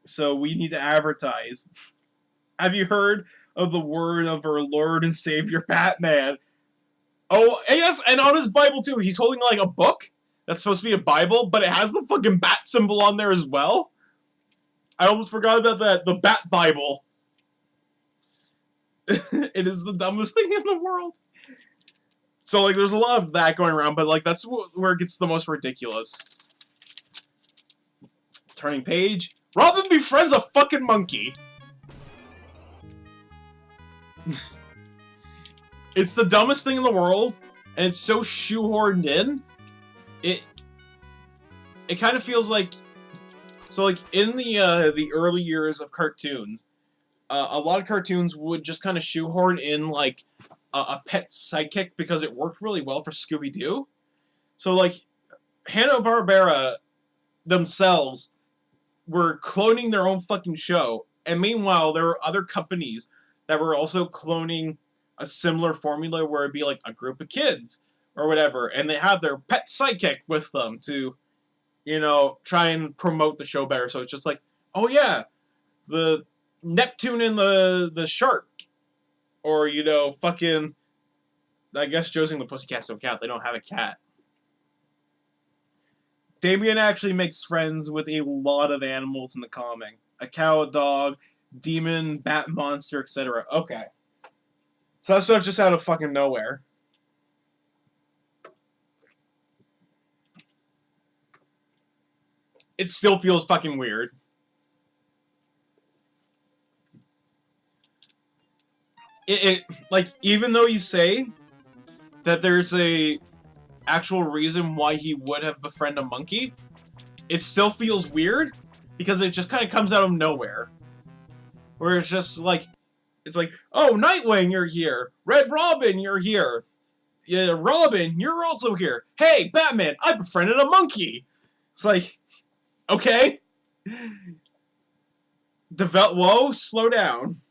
so we need to advertise. Have you heard of the word of our Lord and Savior Batman? Oh, yes, and on his Bible too. He's holding like a book that's supposed to be a Bible, but it has the fucking bat symbol on there as well. I almost forgot about that. The Bat Bible. It is the dumbest thing in the world. So, like, there's a lot of that going around, but, like, that's where it gets the most ridiculous. Turning page. Robin befriends a fucking monkey. It's the dumbest thing in the world, and it's so shoehorned in. It kind of feels like... So, like, in the early years of cartoons, a lot of cartoons would just kind of shoehorn in, like, a pet sidekick because it worked really well for Scooby-Doo. So, like, Hanna-Barbera themselves were cloning their own fucking show, and meanwhile, there were other companies that were also cloning a similar formula where it'd be, like, a group of kids, or whatever, and they have their pet sidekick with them to, you know, try and promote the show better. So it's just like, oh yeah, the Neptune and the shark. Or, you know, fucking... I guess Josie and the Pussycats don't count. They don't have a cat. Damien actually makes friends with a lot of animals in the comic. A cow, a dog, demon, bat monster, etc. Okay. So that's not just out of fucking nowhere. It still feels fucking weird. Like, even though you say that there's a actual reason why he would have befriended a monkey, it still feels weird because it just kind of comes out of nowhere. Where it's just like, it's like, oh, Nightwing, you're here. Red Robin, you're here. Yeah, Robin, you're also here. Hey, Batman, I befriended a monkey. It's like, okay. Whoa, slow down.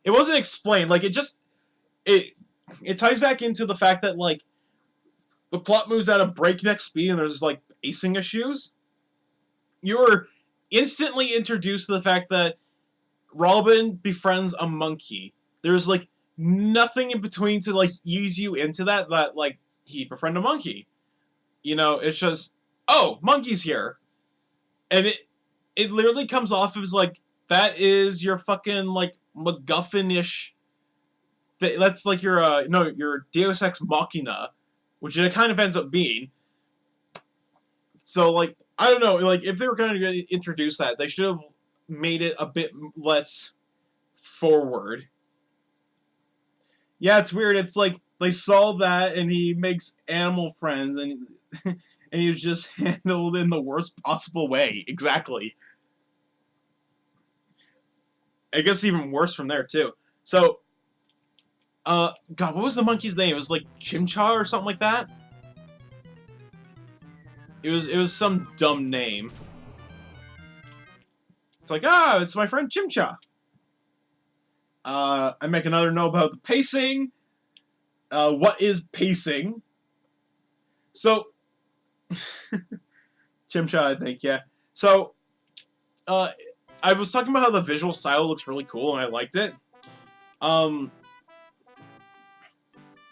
It wasn't explained. Like, it just... It ties back into the fact that, like, the plot moves at a breakneck speed and there's, like, pacing issues. You're instantly introduced to the fact that Robin befriends a monkey. There's, like, nothing in between to, like, ease you into that, like, he befriended a monkey. You know, it's just, oh, monkey's here. And it literally comes off as, like, that is your fucking, like, MacGuffin-ish... That's like your, no, your Deus Ex Machina, which it kind of ends up being. So, like, I don't know, like, if they were going to introduce that, they should have made it a bit less forward. Yeah, it's weird. It's like, they saw that, and he makes animal friends, and and he was just handled in the worst possible way. Exactly. I guess even worse from there, too. So... God, what was the monkey's name? It was like Chimcha or something like that? It was some dumb name. It's like, ah, it's my friend Chimcha. I make another note about the pacing. What is pacing? So, Chimcha, I think, yeah. So, I was talking about how the visual style looks really cool, and I liked it.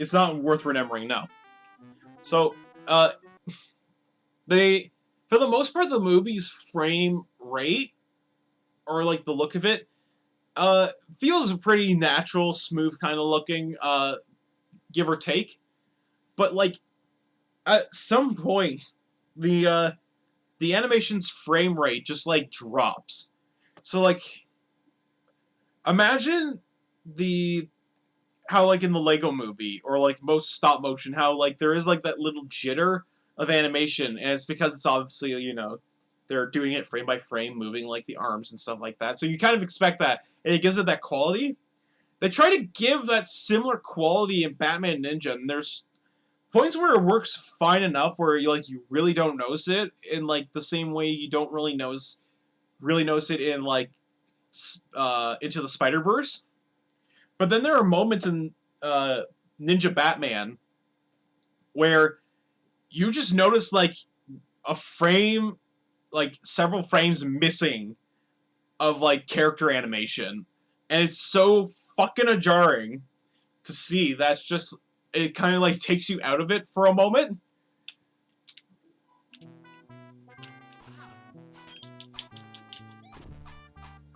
It's not worth remembering, no. So, they, for the most part, the movie's frame rate, or like the look of it, feels pretty natural, smooth kind of looking, give or take. But like, at some point, the animation's frame rate just like drops. So like, imagine how like in the Lego movie, or like most stop motion, how like there is like that little jitter of animation, and it's because it's obviously, you know, they're doing it frame by frame, moving like the arms and stuff like that. So you kind of expect that, and it gives it that quality. They try to give that similar quality in Batman Ninja, and there's points where it works fine enough where you really don't notice it, in like the same way you don't really notice it in like Into the Spider-Verse. But then there are moments in Ninja Batman where you just notice like a frame, like several frames missing of like character animation, and it's so fucking jarring to see. That's just, it kind of like takes you out of it for a moment.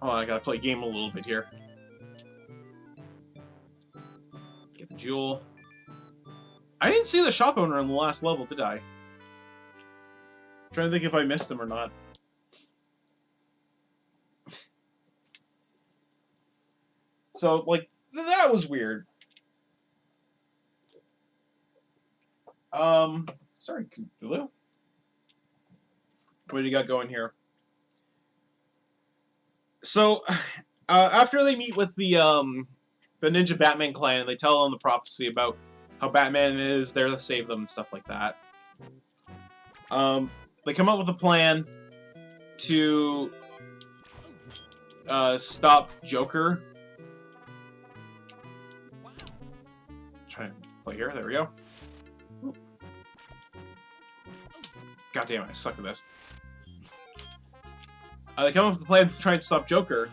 Oh, I gotta play a game a little bit here. Get the jewel. I didn't see the shop owner on the last level, did I? I'm trying to think if I missed him or not. So, like, that was weird. Sorry, Cthulhu. What do you got going here? So, after they meet with the Ninja Batman clan, and they tell them the prophecy about how Batman is there to save them and stuff like that. They come up with a plan to stop Joker. Try and play here. There we go. God damn it, I suck at this. They come up with a plan to try and stop Joker.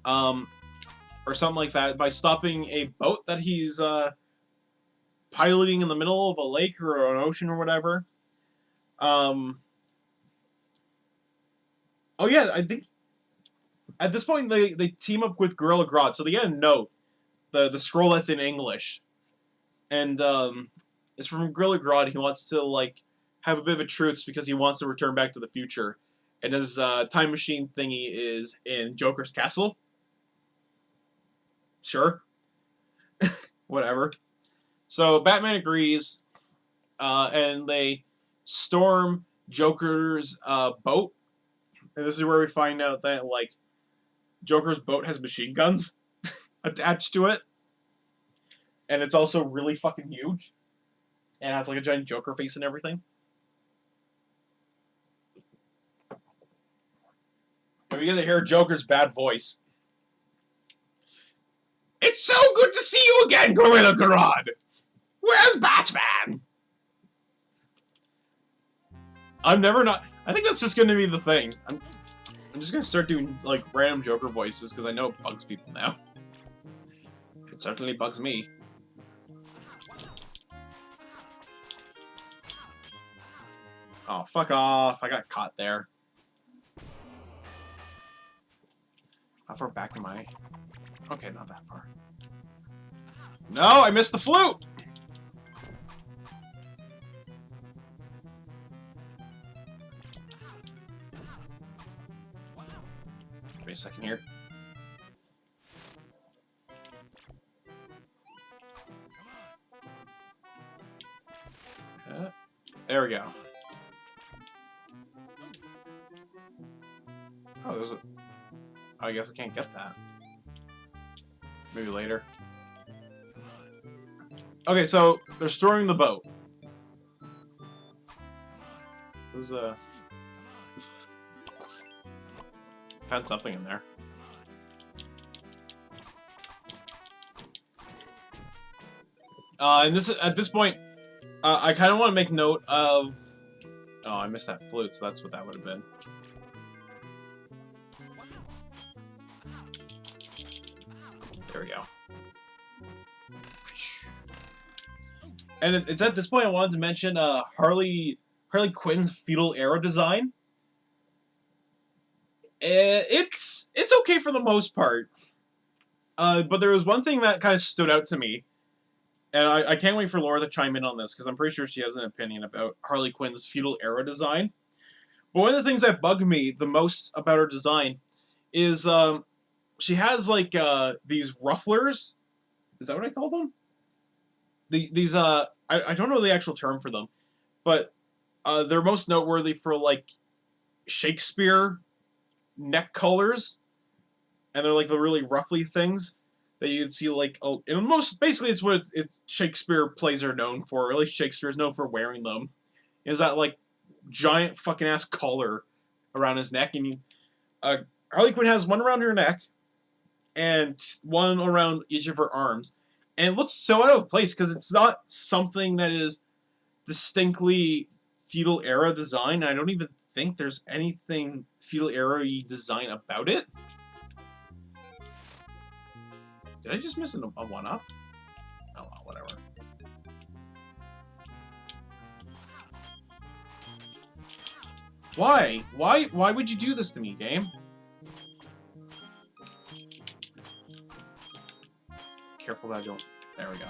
Or something like that, by stopping a boat that he's piloting in the middle of a lake or an ocean or whatever. Oh yeah, I think at this point they team up with Gorilla Grodd, so they get a note, the scroll that's in English, and it's from Gorilla Grodd. He wants to like have a bit of a truce because he wants to return back to the future, and his time machine thingy is in Joker's castle. Sure. Whatever. So Batman agrees, and they storm Joker's boat. And this is where we find out that, like, Joker's boat has machine guns attached to it. And it's also really fucking huge. And it has, like, a giant Joker face and everything. And we get to hear Joker's bad voice. It's so good to see you again, Gorilla Grodd! Where's Batman? I'm never not... I think that's just going to be the thing. I'm just going to start doing, like, random Joker voices, because I know it bugs people now. It certainly bugs me. Oh, fuck off. I got caught there. How far back am I? Okay, not that far. No, I missed the flute! Give me a second here. There we go. Oh, there's a... I guess I can't get that. Maybe later. Okay, so they're storing the boat. There's a... Found something in there. And this is, at this point, I kind of want to make note of... Oh, I missed that flute, so that's what that would have been. There we go. And it's at this point I wanted to mention Harley Quinn's feudal era design. It's okay for the most part, but there was one thing that kind of stood out to me, and I can't wait for Laura to chime in on this because I'm pretty sure she has an opinion about Harley Quinn's feudal era design. But one of the things that bugged me the most about her design is she has like these rufflers. Is that what I call them? These I don't know the actual term for them, but they're most noteworthy for like Shakespeare neck collars, and they're like the really ruffly things that you'd see like in most. Basically, it's what it's Shakespeare plays are known for. Really, Shakespeare's known for wearing them. Is that like giant fucking ass collar around his neck, and Harley Quinn has one around her neck and one around each of her arms. And it looks so out of place because it's not something that is distinctly feudal era design. I don't even think there's anything feudal era-y design about it. Did I just miss a one-up? Oh well, whatever. Why? Why would you do this to me, game? Careful that I don't... There we go.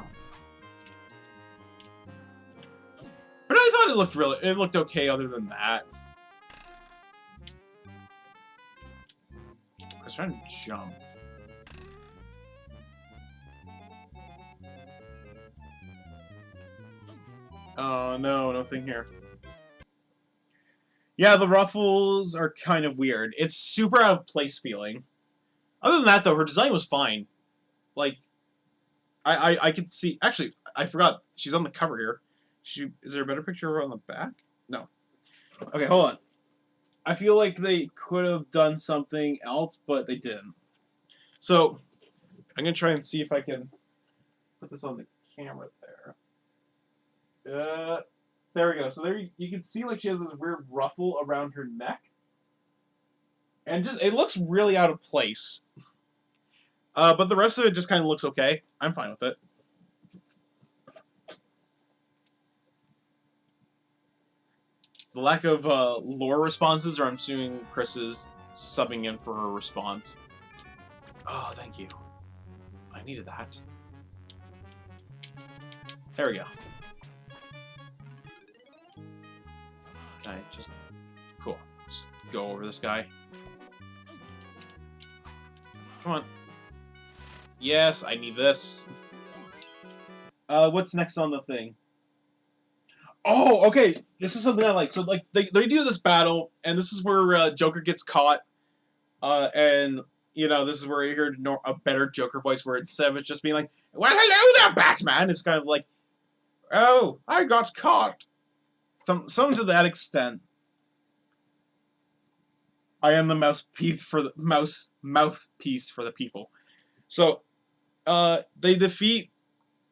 thought it looked okay other than that. I was trying to jump. Oh no, nothing here. Yeah, the ruffles are kind of weird. It's super out of place feeling. Other than that, though, her design was fine. Like, I could see... Actually, I forgot. She's on the cover here. Is there a better picture of her on the back? No. Okay, hold on. I feel like they could have done something else, but they didn't. So, I'm going to try and see if I can put this on the camera there. There we go. So there you can see like she has this weird ruffle around her neck. And just it looks really out of place. But the rest of it just kind of looks okay. I'm fine with it. The lack of lore responses, or I'm assuming Chris is subbing in for her response. Oh, thank you. I needed that. There we go. Okay, just... Cool. Just go over this guy. Come on. Yes, I need this. What's next on the thing? Oh, okay. This is something I like. So, like, they do this battle, and this is where Joker gets caught. And, you know, this is where you hear a better Joker voice, where instead of it just being like, well, hello there, Batman! It's kind of like, oh, I got caught. Something to that extent. I am the mouthpiece for the people. So, they defeat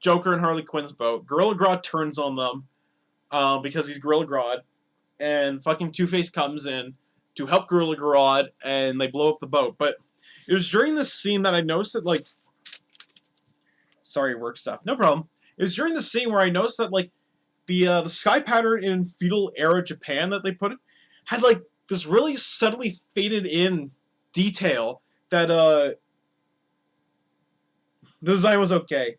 Joker and Harley Quinn's boat. Gorilla Grodd turns on them, because he's Gorilla Grodd, and fucking Two-Face comes in to help Gorilla Grodd, and they blow up the boat. But it was during this scene that I noticed that, like, sorry, work stuff. No problem. It was during the scene where I noticed that, like, the sky pattern in feudal era Japan that they put it had like this really subtly faded in detail that the design was okay.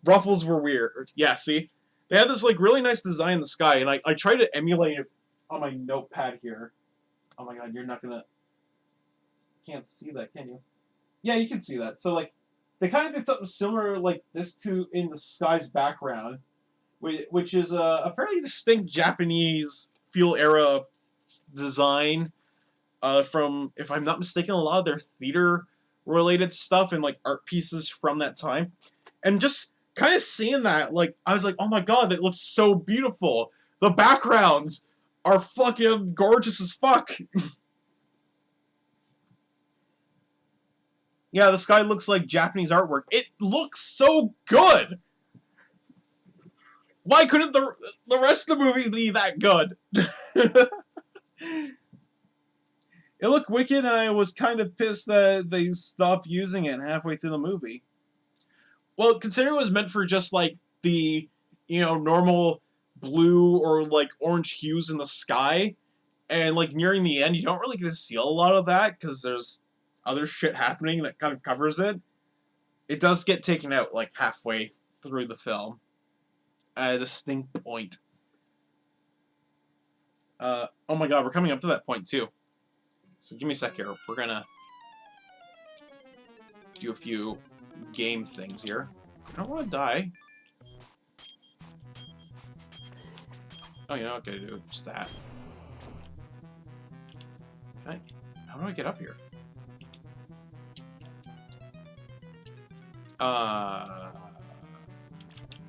Ruffles were weird. Yeah, see? They had this like really nice design in the sky, and I tried to emulate it on my notepad here. Oh my god, you're not gonna... Can't see that, can you? Yeah, you can see that. So like, they kind of did something similar like this to in the sky's background, which is a fairly distinct Japanese feudal era design from, if I'm not mistaken, a lot of their theater-related stuff and like art pieces from that time. And just kind of seeing that, like, I was like, oh my god, that looks so beautiful. The backgrounds are fucking gorgeous as fuck. Yeah, the sky looks like Japanese artwork. It looks so good! Why couldn't the rest of the movie be that good? It looked wicked, and I was kind of pissed that they stopped using it halfway through the movie. Well, considering it was meant for just, like, the, you know, normal blue or, like, orange hues in the sky, and, like, nearing the end, you don't really get to see a lot of that, because there's other shit happening that kind of covers it. It does get taken out, like, halfway through the film. At a distinct point. Oh my god, we're coming up to that point, too. So give me a sec here. We're gonna do a few game things here. I don't want to die. Oh, you know what I'm gonna do? Just that. Okay. How do I get up here? Am I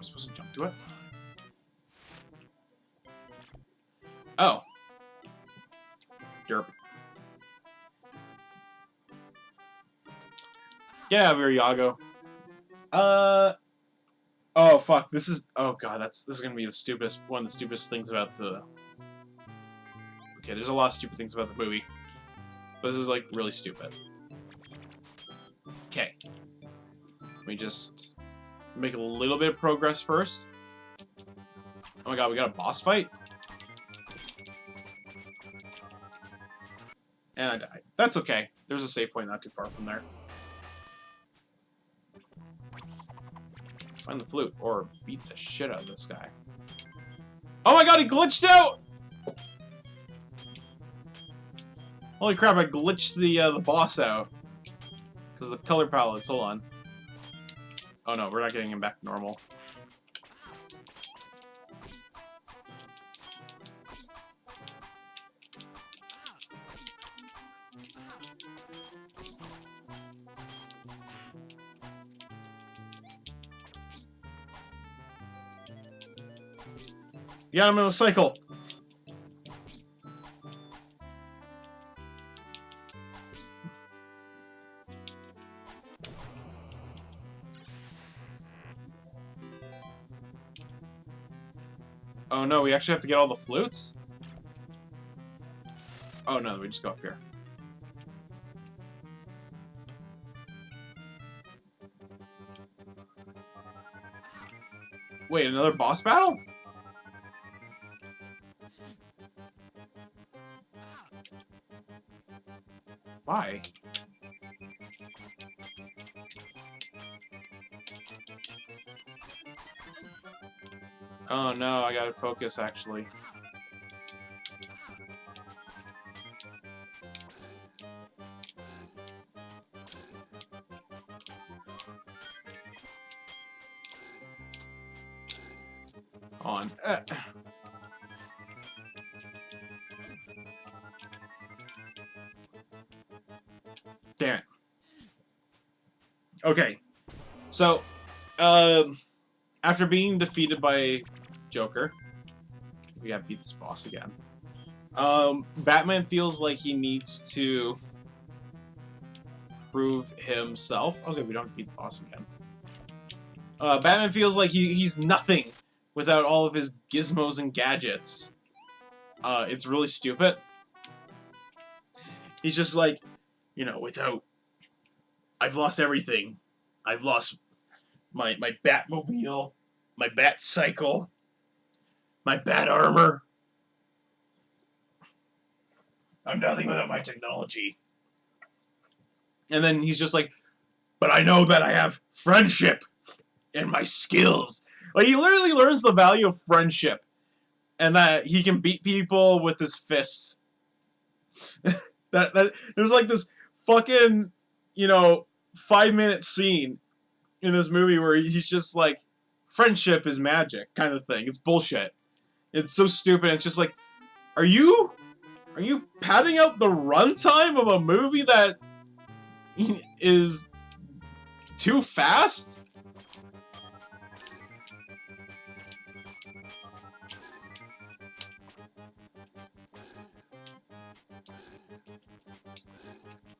supposed to jump to it? Oh. Derp. Get out of here, Iago. Oh, fuck. This is... Oh, god. This is gonna be the stupidest... One of the stupidest things about the... Okay, there's a lot of stupid things about the movie. But this is, like, really stupid. Okay. Let me just... make a little bit of progress first. Oh my god, we got a boss fight? And I died. That's okay. There's a save point not too far from there. Find the flute, or beat the shit out of this guy. Oh my god, he glitched out! Holy crap, I glitched the boss out. Because of the color palettes, hold on. Oh no, we're not getting him back to normal. Yeah, I'm in a cycle. Oh no, we actually have to get all the flutes? Oh no, we just go up here. Wait, another boss battle? Why? Oh no, I gotta focus actually. On. Damn it. Okay. So, after being defeated by Joker, we gotta beat this boss again. Batman feels like he needs to prove himself. Okay, we don't have to beat the boss again. Batman feels like he's nothing without all of his gizmos and gadgets. It's really stupid. He's just like, you know, without... I've lost everything. I've lost my Batmobile, my Bat Cycle, my Bat Armor. I'm nothing without my technology. And then he's just like, but I know that I have friendship and my skills. Like, he literally learns the value of friendship. And that he can beat people with his fists. There's like this fucking, you know, 5-minute scene in this movie where he's just like, friendship is magic kind of thing. It's bullshit. It's so stupid. It's just like, are you padding out the runtime of a movie that is too fast?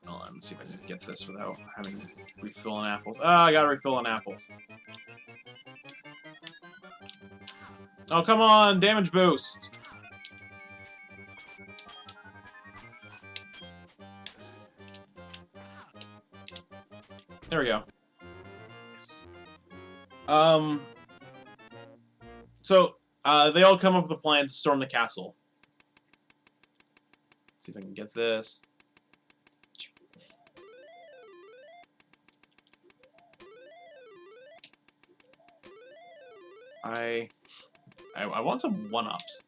Hold on, let's see if I can get this without having refilling apples. Ah, I gotta refill on apples. Oh, come on! Damage boost! There we go. So, they all come up with a plan to storm the castle. Let's see if I can get this. I want some one-ups.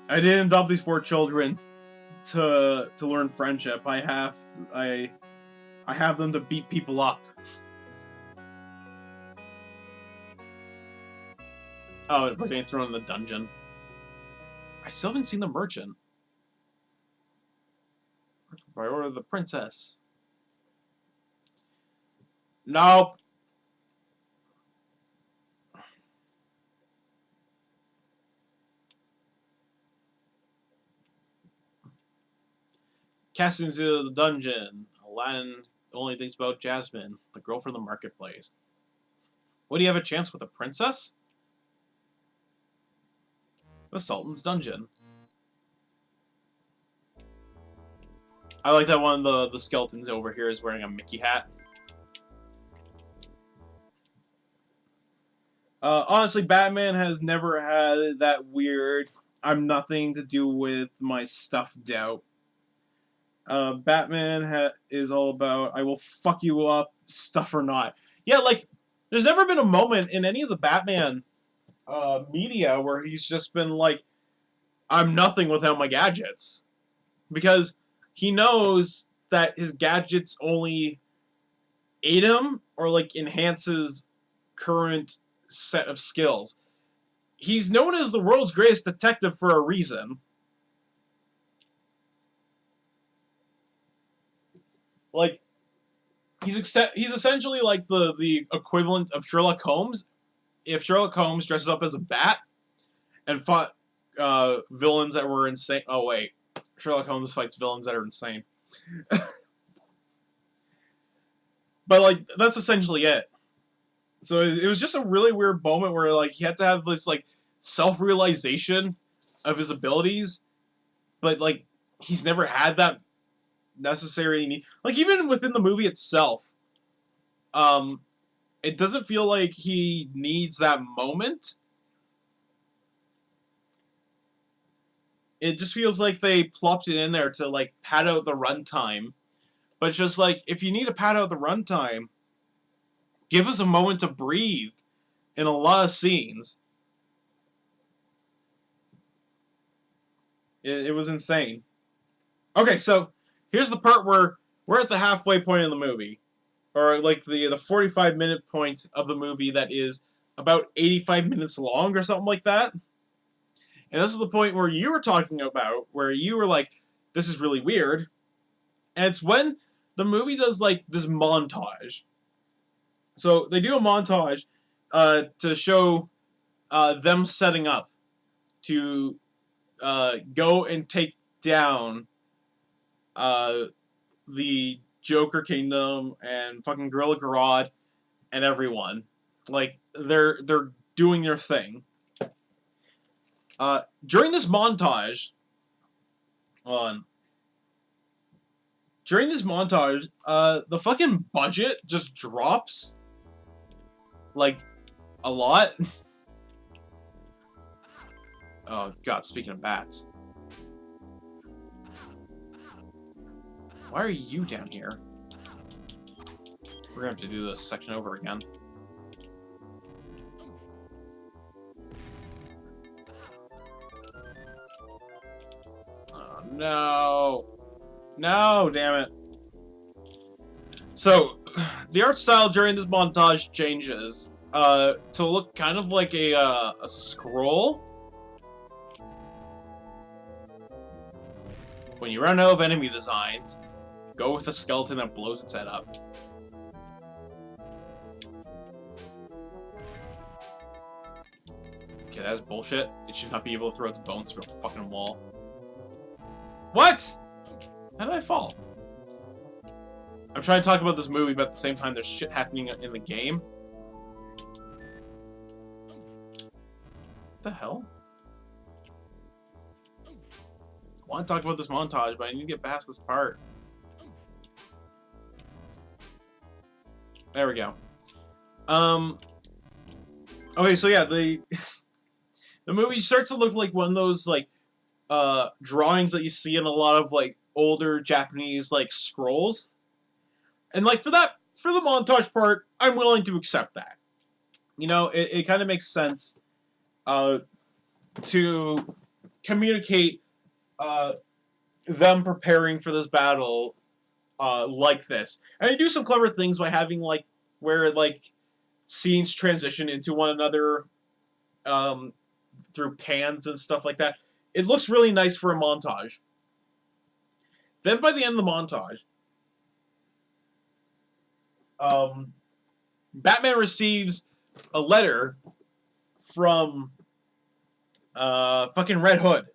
I didn't adopt these 4 children to learn friendship. I have them to beat people up. Oh, we're getting thrown in the dungeon. I still haven't seen the merchant. By order of the princess. Nope. Cast into the dungeon. Aladdin only thinks about Jasmine, the girl from the marketplace. Would he have a chance with a princess? The Sultan's dungeon. I like that one of the skeletons over here is wearing a Mickey hat. Honestly, Batman has never had that weird, I'm nothing to do with my stuff doubt. Batman is all about I will fuck you up, stuff or not. Yeah, like there's never been a moment in any of the Batman media where he's just been like, I'm nothing without my gadgets, because he knows that his gadgets only aid him or like enhance his current set of skills. He's known as the world's greatest detective for a reason. Like he's essentially like the equivalent of Sherlock Holmes. If Sherlock Holmes dresses up as a bat and fought villains that were insane. Oh wait, Sherlock Holmes fights villains that are insane. But like that's essentially it. So it was just a really weird moment where like he had to have this like self-realization of his abilities, but like he's never had that necessary need. Like even within the movie itself, it doesn't feel like he needs that moment. It just feels like they plopped it in there to like pad out the runtime. But it's just like, if you need to pad out the runtime, give us a moment to breathe in a lot of scenes. It was insane. Okay, so here's the part where we're at the halfway point of the movie. Or like the 45-minute point of the movie that is about 85 minutes long or something like that. And this is the point where you were talking about, where you were like, this is really weird. And it's when the movie does like this montage. So they do a montage to show them setting up to go and take down the Joker Kingdom and fucking Gorilla Grodd and everyone. Like they're doing their thing. During this montage, the fucking budget just drops like a lot. Oh god, speaking of bats. Why are you down here? We're gonna have to do this section over again. Oh no. No, damn it. So, the art style during this montage changes to look kind of like a scroll. When you run out of enemy designs, go with a skeleton that blows its head up. Okay, that's bullshit. It should not be able to throw its bones through a fucking wall. What? How did I fall? I'm trying to talk about this movie, but at the same time there's shit happening in the game. What the hell? I want to talk about this montage, but I need to get past this part. There we go. Okay, so yeah, the movie starts to look like one of those like drawings that you see in a lot of like older Japanese like scrolls. And like for the montage part, I'm willing to accept that. You know, it kind of makes sense to communicate them preparing for this battle like this. And they do some clever things by having like where like scenes transition into one another through pans and stuff like that. It looks really nice for a montage. Then by the end of the montage, Batman receives a letter from fucking Red Hood.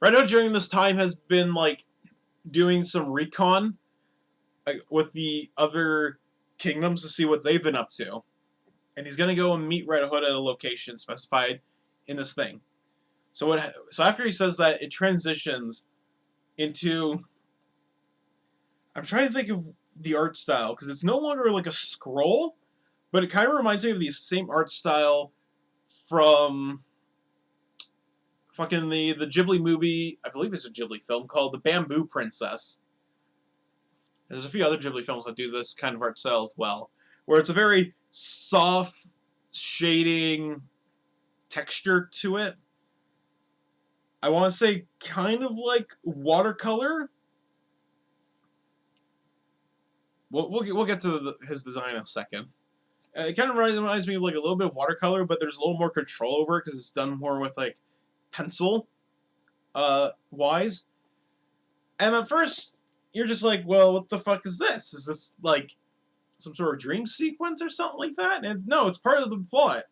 Red Hood during this time has been like doing some recon with the other kingdoms to see what they've been up to. And he's gonna go and meet Red Hood at a location specified in this thing. So after he says that, it transitions into... I'm trying to think of the art style, because it's no longer like a scroll, but it kind of reminds me of the same art style from fucking the Ghibli movie, I believe it's a Ghibli film, called The Bamboo Princess. There's a few other Ghibli films that do this kind of art style as well, where it's a very soft shading texture to it. I want to say kind of like watercolor. We'll get to his design in a second. It kind of reminds me of like a little bit of watercolor, but there's a little more control over it because it's done more with like pencil wise. And at first, you're just like, well, what the fuck is this? Is this like some sort of dream sequence or something like that? And no, it's part of the plot.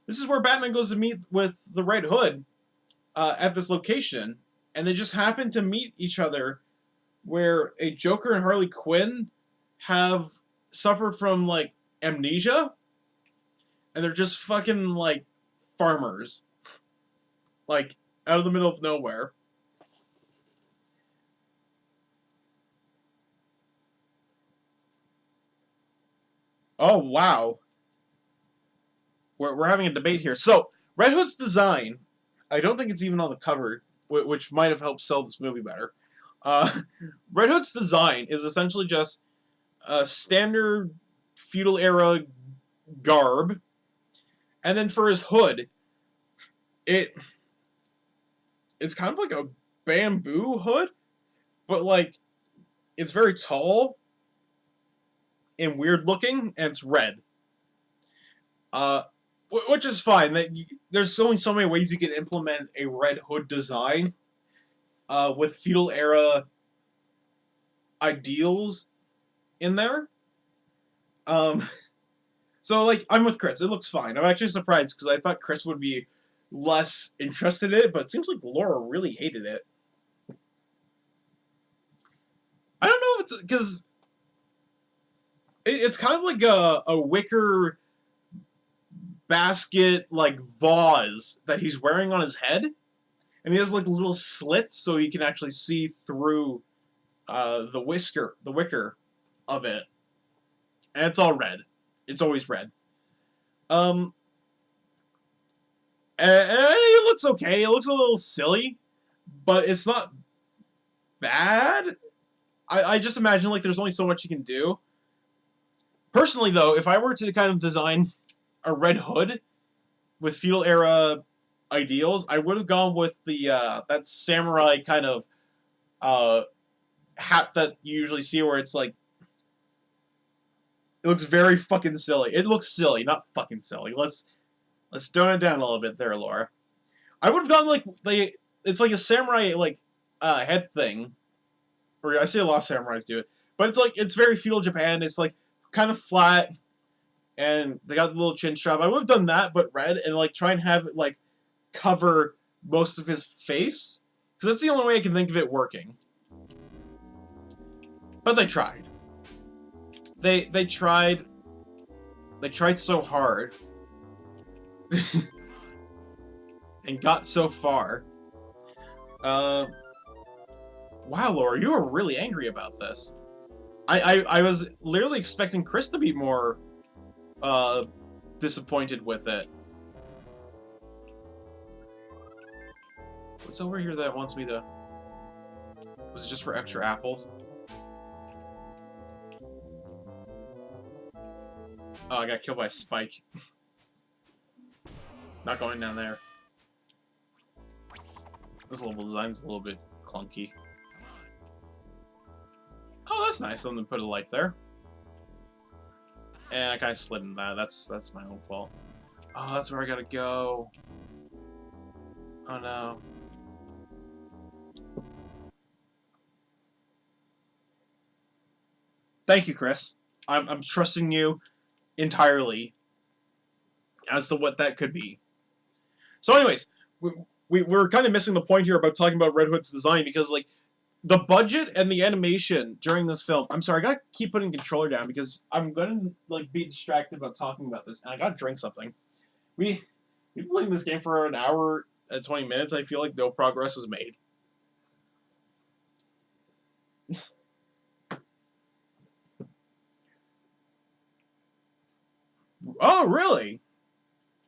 This is where Batman goes to meet with the Red Hood at this location, and they just happen to meet each other where a Joker and Harley Quinn have suffered from like amnesia, and they're just fucking like farmers, like out of the middle of nowhere. Oh wow, we're having a debate here. So Red Hood's design, I don't think it's even on the cover, which might have helped sell this movie better. Red Hood's design is essentially just a standard feudal era garb, and then for his hood, it's kind of like a bamboo hood, but like it's very tall and weird looking, and it's red. Which is fine. There's only so many ways you can implement a red hood design with feudal era ideals in there. So like I'm with Chris. It looks fine. I'm actually surprised because I thought Chris would be less interested in it, but it seems like Laura really hated it. I don't know if it's because it's kind of like a wicker basket like vase that he's wearing on his head, and he has like little slits so he can actually see through the wicker of it, and it's all red. It's always red. And it looks okay. It looks a little silly, but it's not bad. I just imagine like there's only so much you can do. Personally, though, if I were to kind of design a red hood with feudal era ideals, I would have gone with the that samurai kind of hat that you usually see, where it's like it looks very fucking silly. It looks silly, not fucking silly. Let's tone it down a little bit there, Laura. I would have gone like it's like a samurai like head thing, or I see a lot of samurais do it, but it's like it's very feudal Japan. It's like kind of flat, and they got the little chin strap. I would have done that, but red, and like try and have it like cover most of his face, because that's the only way I can think of it working. But they tried. They tried. They tried so hard. And got so far. Wow, Laura, you were really angry about this. I was literally expecting Chris to be more disappointed with it. What's over here that wants me to... Was it just for extra apples? Oh, I got killed by a spike. Not going down there. This level design's a little bit clunky. Oh, that's nice of them to put a light there. And I kind of slid in that. That's my own fault. Oh, that's where I gotta go. Oh no. Thank you, Chris. I'm trusting you entirely as to what that could be. So anyways, we're kind of missing the point here about talking about Red Hood's design, because like the budget and the animation during this film. I'm sorry, I gotta keep putting the controller down because I'm gonna like be distracted about talking about this, and I gotta drink something. We've been playing this game for an hour and 20 minutes. I feel like no progress is made. Oh, really?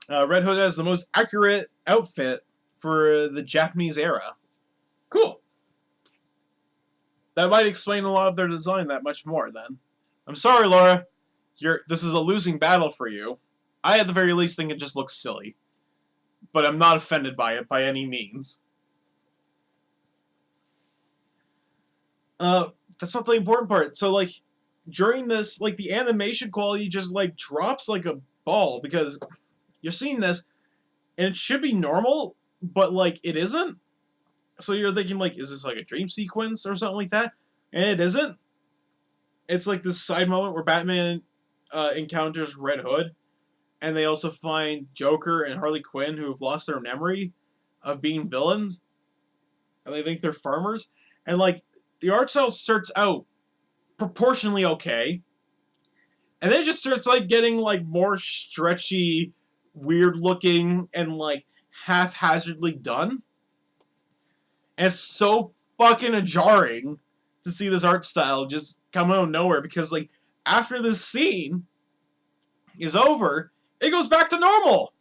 Red Hood has the most accurate outfit for the Japanese era. Cool. That might explain a lot of their design that much more, then. I'm sorry, Laura. This is a losing battle for you. I, at the very least, think it just looks silly. But I'm not offended by it by any means. That's not the important part. So, like, during this, like, the animation quality just, like, drops like a ball, because you're seeing this, and it should be normal, but, like, it isn't. So you're thinking, like, is this, like, a dream sequence or something like that? And it isn't. It's, like, this side moment where Batman encounters Red Hood, and they also find Joker and Harley Quinn, who have lost their memory of being villains, and they think they're farmers. And, like, the art style starts out proportionally okay, and then it just starts, like, getting, like, more stretchy, weird-looking, and, like, haphazardly done. And it's so fucking jarring to see this art style just come out of nowhere, because, like, after this scene is over, it goes back to normal.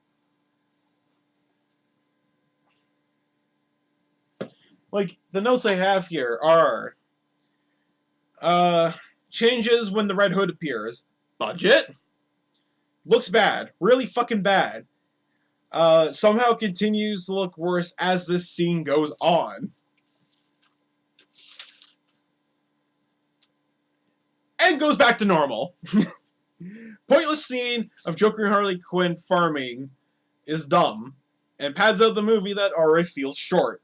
Like, the notes I have here are, changes when the Red Hood appears. Budget? Looks bad. Really fucking bad. Somehow continues to look worse as this scene goes on. And goes back to normal. Pointless scene of Joker and Harley Quinn farming is dumb, and pads out the movie that already feels short.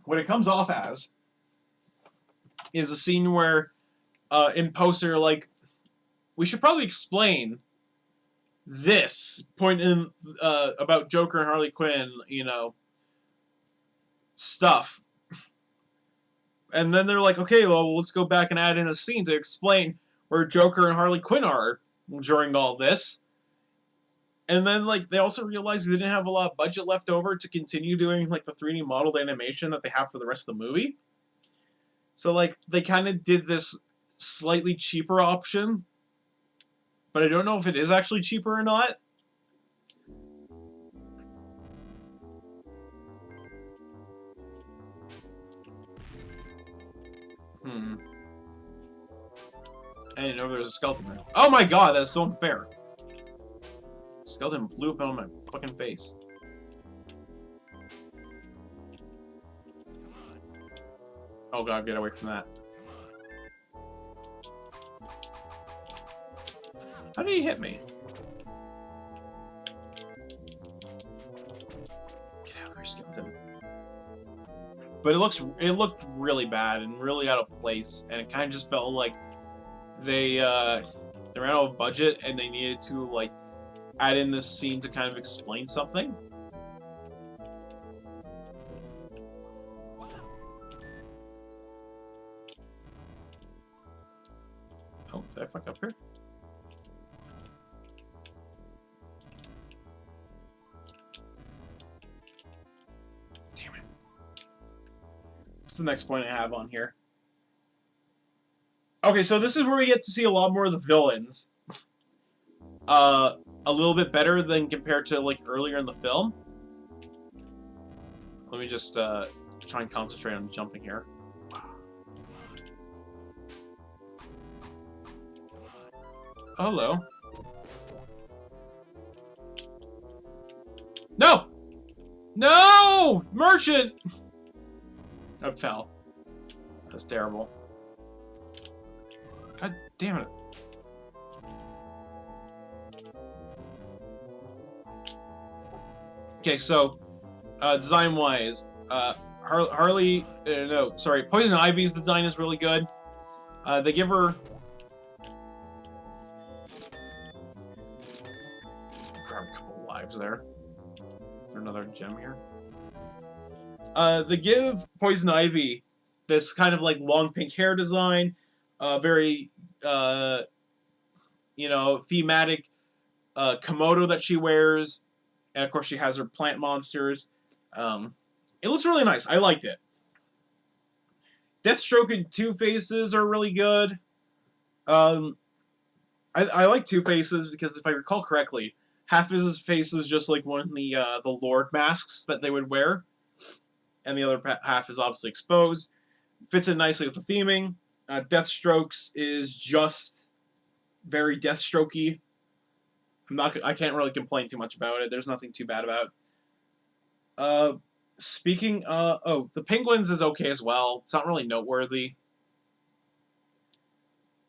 What it comes off as is a scene where, in poster, like, we should probably explain this point in, about Joker and Harley Quinn, you know, stuff. And then they're like, okay, well, let's go back and add in a scene to explain where Joker and Harley Quinn are during all this. And then, like, they also realized they didn't have a lot of budget left over to continue doing, like, the 3D modeled animation that they have for the rest of the movie. So, like, they kind of did this slightly cheaper option. But I don't know if it is actually cheaper or not. I didn't know there was a skeleton there. Oh my god, that's so unfair. Skeleton blew up on my fucking face. Oh god, get away from that. How did he hit me? Get out of here, skeleton. But it looked really bad and really out of place, and it kind of just felt like they ran out of budget and they needed to, like, add in this scene to kind of explain something. Oh, did I fuck up here? Damn it. What's the next point I have on here? Okay, so this is where we get to see a lot more of the villains. A little bit better than compared to, like, earlier in the film. Let me just try and concentrate on jumping here. Oh, hello. No! No! Merchant! I fell. That's terrible. God damn it. Okay, so, design-wise, Poison Ivy's design is really good. They give her... Grab a couple lives there. Is there another gem here? They give Poison Ivy this kind of, like, long pink hair design, very, you know, thematic Komodo that she wears. And, of course, she has her plant monsters. It looks really nice. I liked it. Deathstroke and Two-Faces are really good. I I like Two Faces because if I recall correctly, half of his face is just like one of the Lord masks that they would wear, and the other half is obviously exposed. Fits in nicely with the theming. Deathstrokes is just very Deathstrokey. I can't really complain too much about it. There's nothing too bad about it. The Penguins is okay as well. It's not really noteworthy.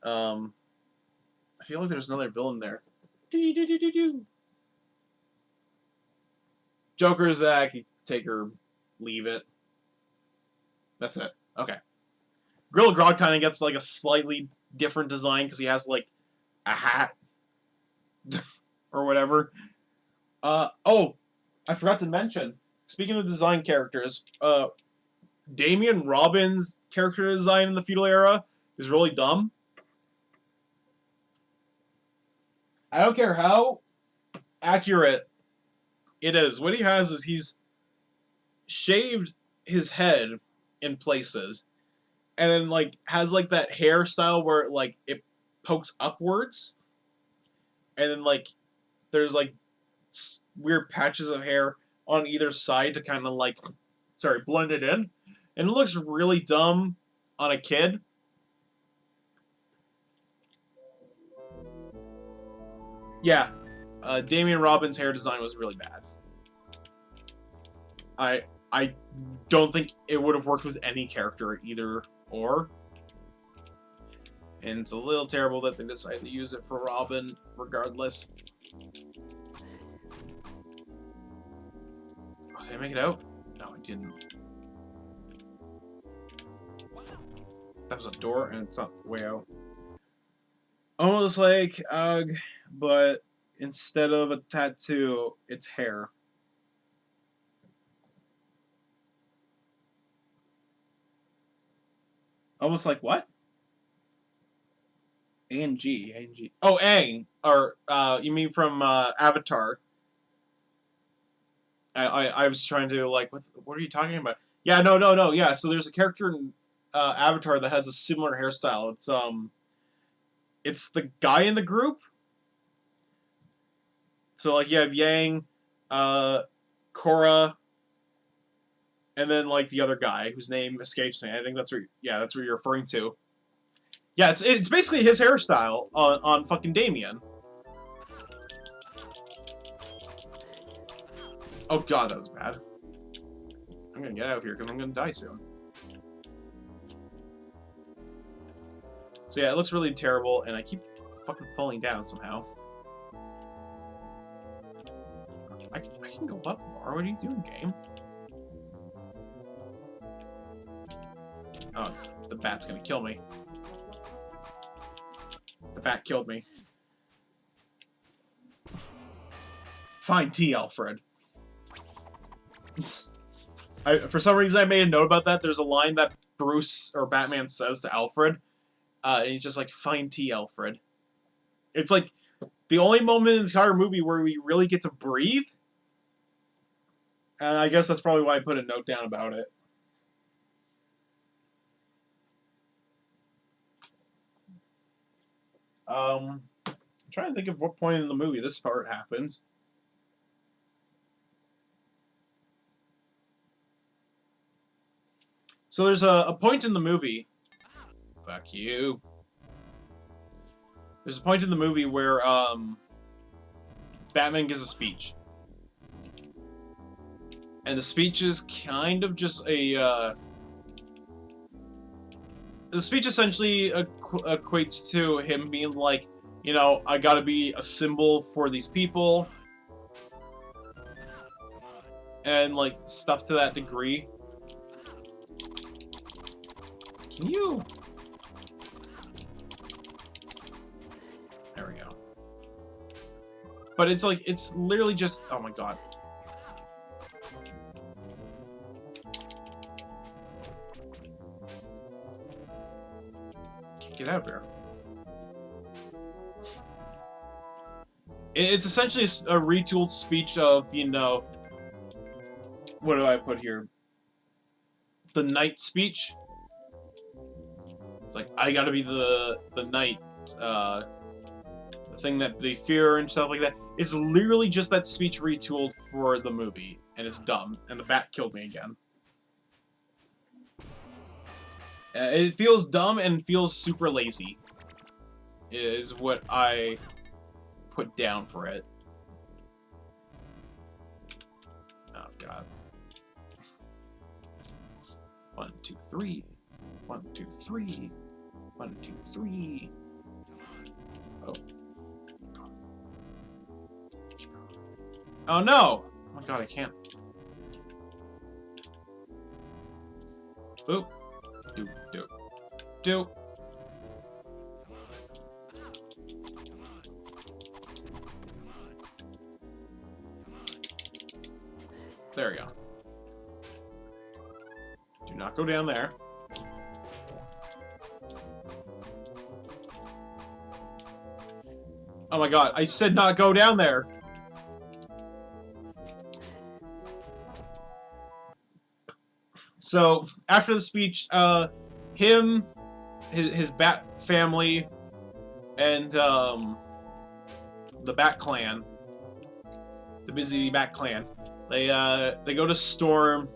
I feel like there's another villain there. Joker's take or leave it. That's it. Okay. Gorilla Grodd kind of gets like a slightly different design because he has like a hat or whatever. Oh, I forgot to mention. Speaking of design characters, Damien Robin's character design in the feudal era is really dumb. I don't care how accurate it is. What he has is he's shaved his head in places, and then like has like that hairstyle where like it pokes upwards, and then like there's like weird patches of hair on either side to kind of like, blend it in, and it looks really dumb on a kid. Yeah, Damien Robin's hair design was really bad. I don't think it would have worked with any character either or. And it's a little terrible that they decided to use it for Robin regardless. Oh, did I make it out? No, I didn't. That was a door and it's not the way out. Almost like Ugg, but instead of a tattoo, it's hair. Almost like what? A-N-G. Oh, Aang. Or, you mean from Avatar. I was trying to, like, what are you talking about? Yeah, no, yeah, so there's a character in Avatar that has a similar hairstyle. It's the guy in the group. So, like, you have Yang, Korra, and then, like, the other guy whose name escapes me. I think that's what you're referring to. Yeah, it's basically his hairstyle on fucking Damien. Oh god, that was bad. I'm gonna get out of here because I'm gonna die soon. So yeah, it looks really terrible, and I keep fucking falling down somehow. I can go up more. What are you doing, game? Oh, the bat's gonna kill me. The bat killed me. Fine tea, Alfred. For some reason, I made a note about that. There's a line that Bruce or Batman says to Alfred, and he's just like, "Fine tea, Alfred." It's like the only moment in the entire movie where we really get to breathe. And I guess that's probably why I put a note down about it. I'm trying to think of what point in the movie this part happens. So there's a point in the movie. Fuck you. There's a point in the movie where Batman gives a speech. And the speech is kind of just a the speech essentially equates to him being like, you know, I gotta be a symbol for these people. And, like, stuff to that degree. Can you... There we go. But it's like, it's literally just... Oh my god. Get out of here. It's essentially a retooled speech of, you know, what do I put here? The knight speech. It's like, I gotta be the knight, thing that they fear and stuff like that. It's literally just that speech retooled for the movie, and it's dumb. And the bat killed me again. It feels dumb and feels super lazy, is what I put down for it. Oh, God. 1, 2, 3. 1, 2, 3. 1, 2, 3. Oh. Oh, no! Oh, my God, I can't. Boop. Do. There we go. Do not go down there. Oh my God, I said not go down there! So, after the speech, him, his Bat family, and, the Bat Clan, the busy Bat Clan, they go to storm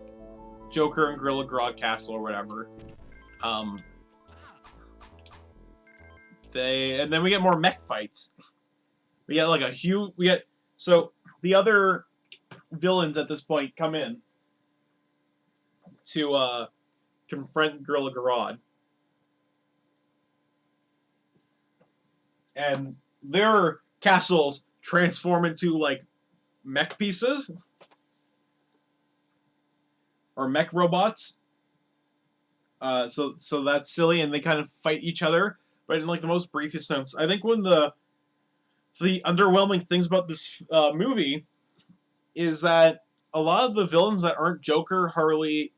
Joker and Gorilla Grodd Castle or whatever. And then we get more mech fights. We get like a huge, so the other villains at this point come in to, confront Gorilla Grodd. And their castles transform into, like, mech pieces. Or mech robots. So that's silly, and they kind of fight each other. But in, like, the most briefest sense. I think one of the underwhelming things about this movie is that a lot of the villains that aren't Joker, Harley,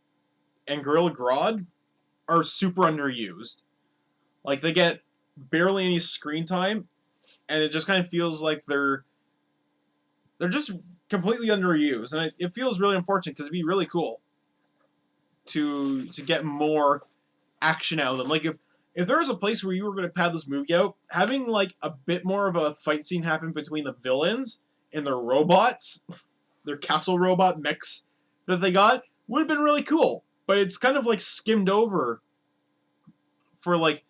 and Gorilla Grodd are super underused. Like, they get barely any screen time, and it just kind of feels like they're just completely underused. And it feels really unfortunate, because it'd be really cool to get more action out of them. Like, if there was a place where you were going to pad this movie out, having, like, a bit more of a fight scene happen between the villains and their robots, their castle robot mechs that they got, would have been really cool. But it's kind of, like, skimmed over for, like,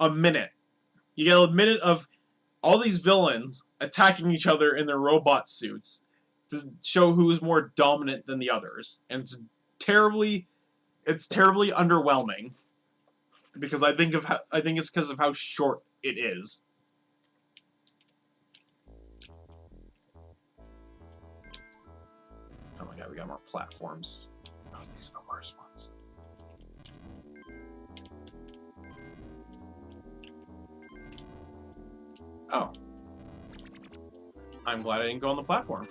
a minute. You get a minute of all these villains attacking each other in their robot suits to show who is more dominant than the others. And it's terribly underwhelming. Because I think it's because of how short it is. Oh my God, we got more platforms. Oh, these are the worst ones. Oh. I'm glad I didn't go on the platform.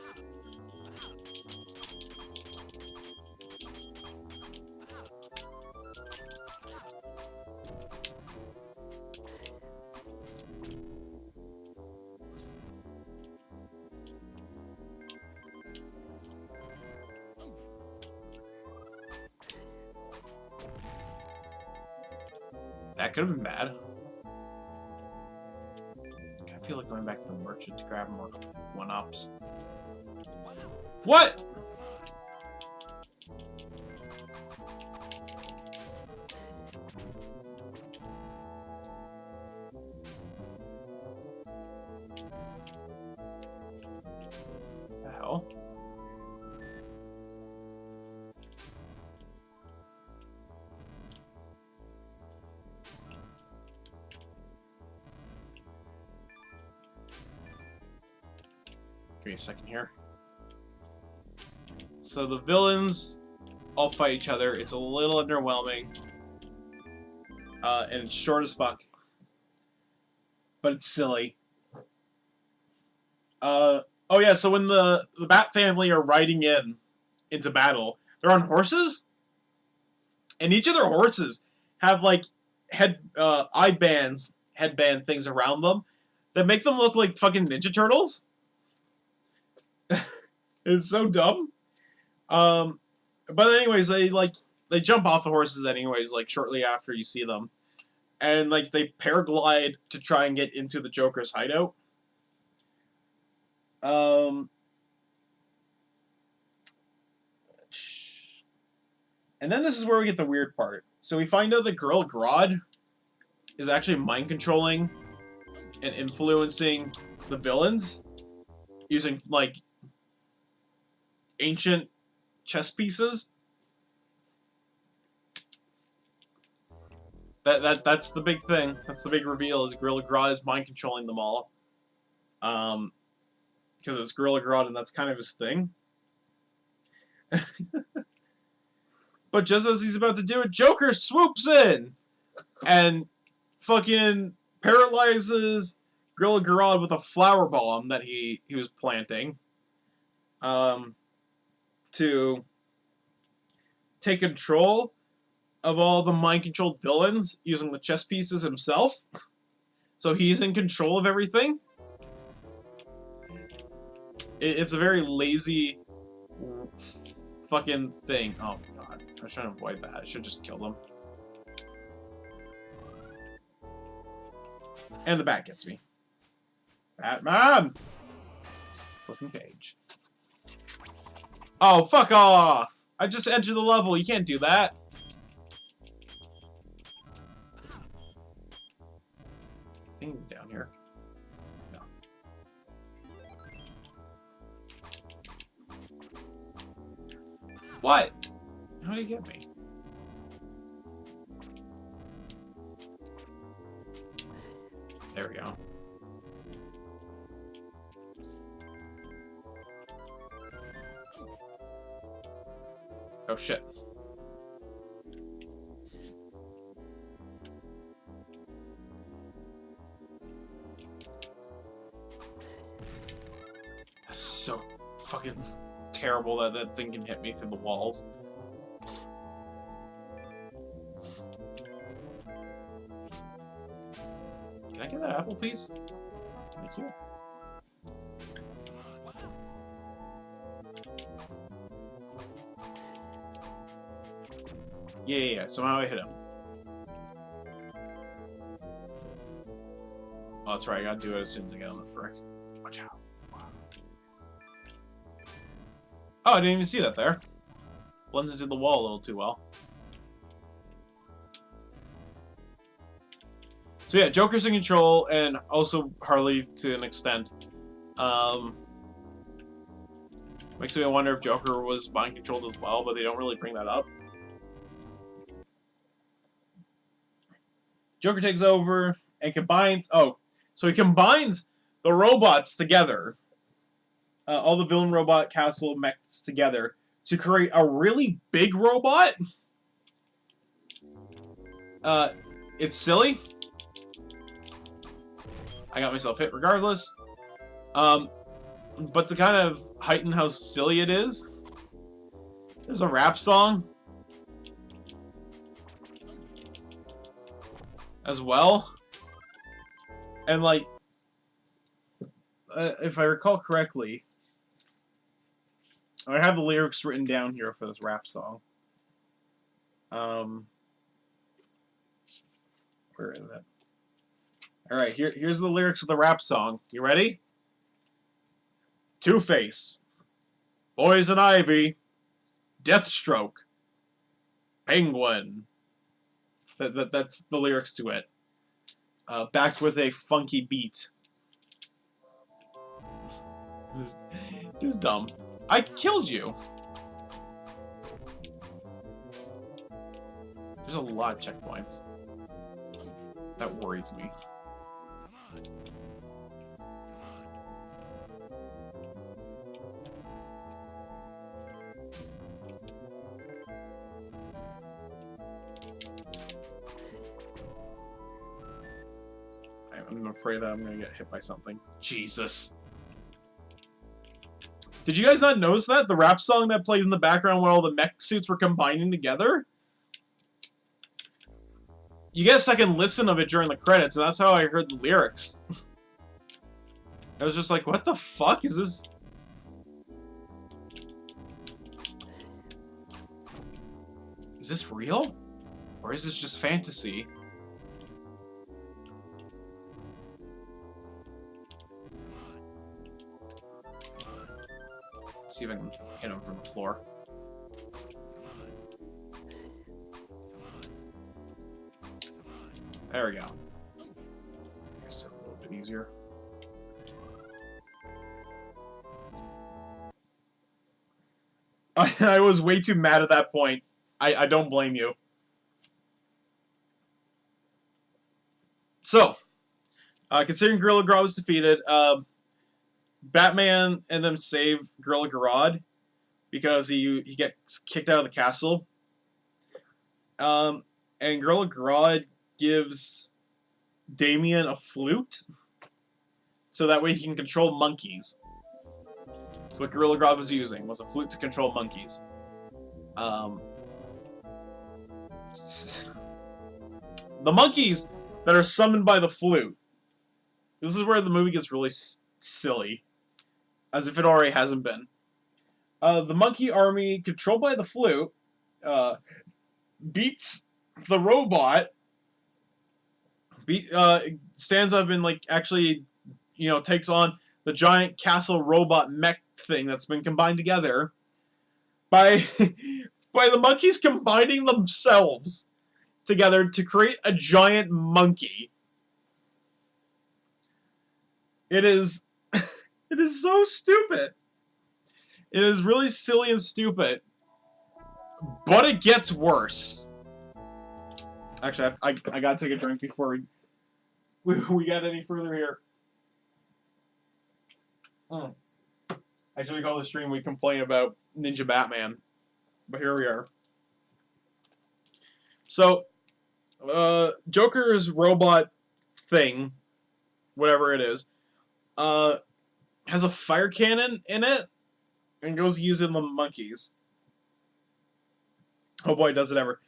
That could have been bad. I feel like going back to the merchant to grab more one-ups. What? The hell? Give me a second here. So the villains all fight each other. It's a little underwhelming. And it's short as fuck. But it's silly. Oh yeah, so when the Bat family are riding into battle, they're on horses? And each of their horses have, like, headband things around them that make them look like fucking Ninja Turtles. It's so dumb. But anyways, they jump off the horses anyways, like, shortly after you see them. And, like, they paraglide to try and get into the Joker's hideout. And then this is where we get the weird part. So we find out that Gorilla Grodd is actually mind controlling and influencing the villains using, like, ancient chess pieces. That's the big thing. That's the big reveal, is Gorilla Grodd is mind controlling them all. Because it's Gorilla Grodd and that's kind of his thing. But just as he's about to do it, Joker swoops in and fucking paralyzes Gorilla Grodd with a flower bomb that he was planting. To take control of all the mind-controlled villains using the chess pieces himself. So he's in control of everything. It's a very lazy fucking thing. Oh god, I was trying to avoid that. I should just kill them. And the bat gets me. Batman! Fucking page. Oh, fuck off! I just entered the level. You can't do that. Thing down here. No. What? How did he get me? There we go. Oh shit. That's so fucking terrible that that thing can hit me through the walls. Can I get that apple, please? Thank you. Yeah. Somehow I hit him. Oh, that's right. I gotta do it as soon as I get on the brick. Watch out. Oh, I didn't even see that there. Blends into the wall a little too well. So yeah, Joker's in control, and also Harley to an extent. Makes me wonder if Joker was mind controlled as well, but they don't really bring that up. Joker takes over and combines... Oh, so he combines the robots together. All the villain robot castle mechs together to create a really big robot. It's silly. I got myself hit regardless. But to kind of heighten how silly it is, there's a rap song as well. And like, if I recall correctly, I have the lyrics written down here for this rap song. Where is it? Alright, here's the lyrics of the rap song. You ready? Two-Face, Poison Ivy, Deathstroke, Penguin. That's the lyrics to it. Backed with a funky beat. This is dumb. I killed you! There's a lot of checkpoints. That worries me. I'm afraid that I'm gonna get hit by something. Jesus. Did you guys not notice that? The rap song that played in the background where all the mech suits were combining together? You get a second listen of it during the credits, and that's how I heard the lyrics. I was just like, what the fuck is this? Is this real? Or is this just fantasy? Let's see if I can hit him from the floor. There we go. Makes it a little bit easier. I was way too mad at that point. I don't blame you. So, considering Gorilla Grodd was defeated, Batman and them save Gorilla Grodd because he gets kicked out of the castle. And Gorilla Grodd gives Damien a flute so that way he can control monkeys. So what Gorilla Grodd was using was a flute to control monkeys. The monkeys that are summoned by the flute. This is where the movie gets really silly. As if it already hasn't been. The monkey army, controlled by the flute, beats the robot. Stands up and, like, actually, you know, takes on the giant castle robot mech thing that's been combined together by the monkeys combining themselves together to create a giant monkey. It is it is so stupid. It is really silly and stupid. But it gets worse. Actually, I gotta take a drink before we get any further here. Actually, we call the stream we complain about Ninja Batman. But here we are. So, Joker's robot thing, whatever it is, has a fire cannon in it and goes using the monkeys. Oh boy, does it ever.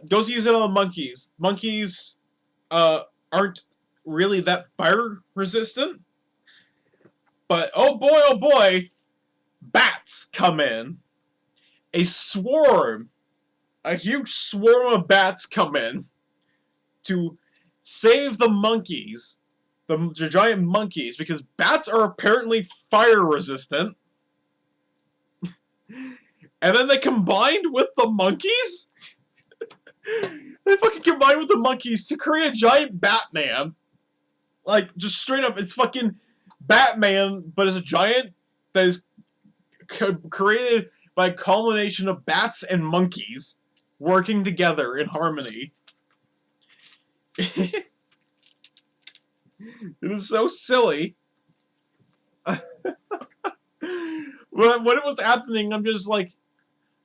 Goes to use it on the monkeys. Monkeys aren't really that fire resistant. But oh boy, bats come in. A huge swarm of bats come in to save the monkeys, the giant monkeys, because bats are apparently fire resistant. And then they combined with the monkeys? They fucking combined with the monkeys to create a giant Batman. Like, just straight up, it's fucking Batman, but it's a giant that is created by a culmination of bats and monkeys working together in harmony. It is so silly. When it was happening, I'm just like,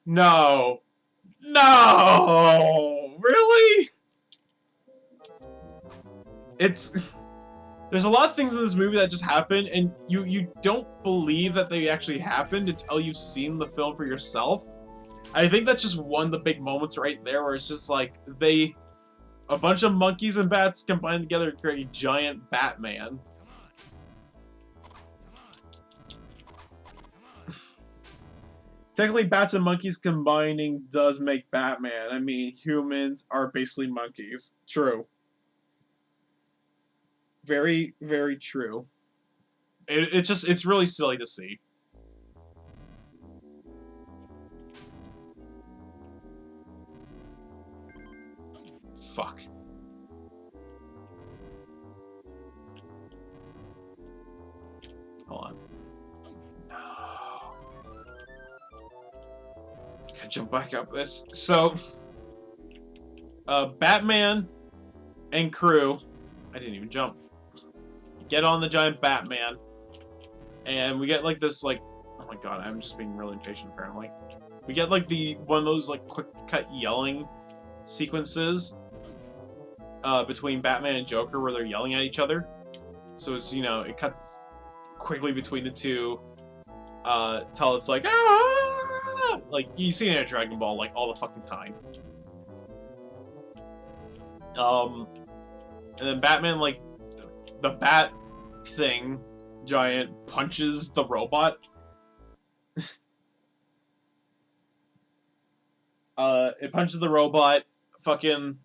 no, really? There's a lot of things in this movie that just happen, and you don't believe that they actually happened until you've seen the film for yourself. I think that's just one of the big moments right there, where it's just like, a bunch of monkeys and bats combined together to create a giant Batman. Technically, bats and monkeys combining does make Batman. I mean, humans are basically monkeys. True. Very, very true. It's really silly to see. Fuck. Hold on. No. Gotta jump back up this. So, Batman and crew. I didn't even jump. Get on the giant Batman, and we get like this, like, oh my god, I'm just being really impatient apparently. We get like one of those like quick cut yelling sequences between Batman and Joker where they're yelling at each other. So it's, you know, it cuts quickly between the two till it's like, ah! Like you see it in a Dragon Ball like all the fucking time. And then Batman, like, the bat thing giant punches the robot. It punches the robot. Fucking,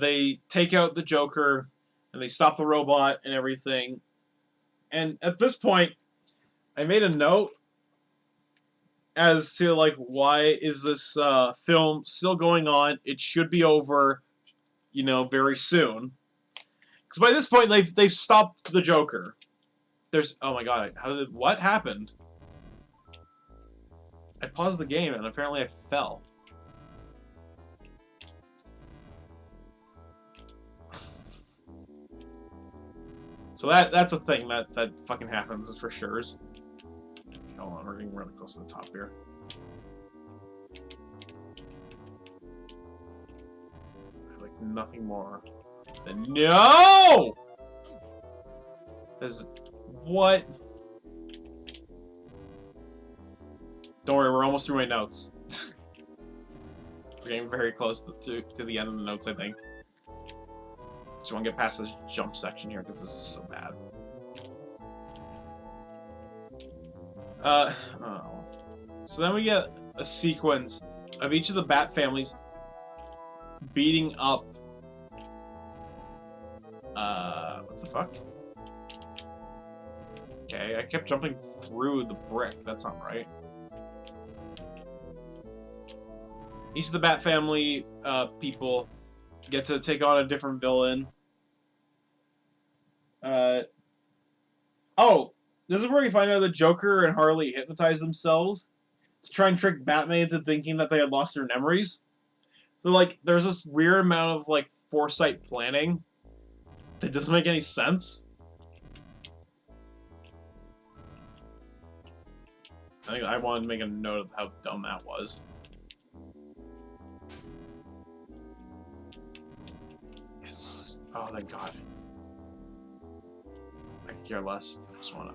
they take out the Joker, and they stop the robot and everything. And at this point, I made a note. as to like why is this film still going on? It should be over, you know, very soon. Because by this point they've stopped the Joker. There's oh my god, what happened? I paused the game and apparently I fell. So that's a thing that fucking happens for sure. Hold on, we're getting really close to the top here. Like nothing more than no. There's what? Don't worry, we're almost through my notes. We're getting very close to the end of the notes, I think. Just want to get past this jump section here because this is so bad. Oh. So then we get a sequence of each of the Bat families beating up. What the fuck? Okay, I kept jumping through the brick. That's not right. Each of the Bat family people get to take on a different villain. Oh, this is where we find out that Joker and Harley hypnotize themselves to try and trick Batman into thinking that they had lost their memories. So, like, there's this weird amount of, like, foresight planning that doesn't make any sense. I think I wanted to make a note of how dumb that was. Yes. Oh, thank God. I could care less. I just wanna...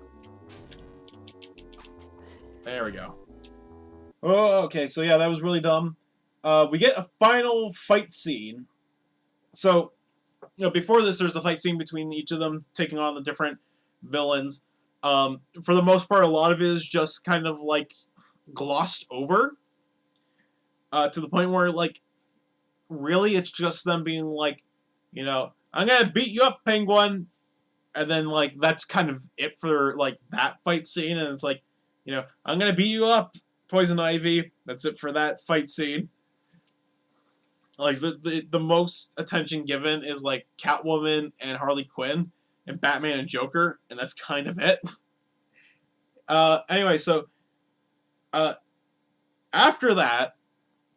There we go. Oh, okay, so yeah, that was really dumb. We get a final fight scene. So, you know, before this, there's the fight scene between each of them taking on the different villains. For the most part, a lot of it is just kind of, like, glossed over. To the point where, like, really, it's just them being like, you know, I'm gonna beat you up, Penguin! And then, like, that's kind of it for, like, that fight scene. And it's like, you know, I'm gonna beat you up, Poison Ivy. That's it for that fight scene. Like, the most attention given is, like, Catwoman and Harley Quinn and Batman and Joker, and that's kind of it. Anyway, so, after that,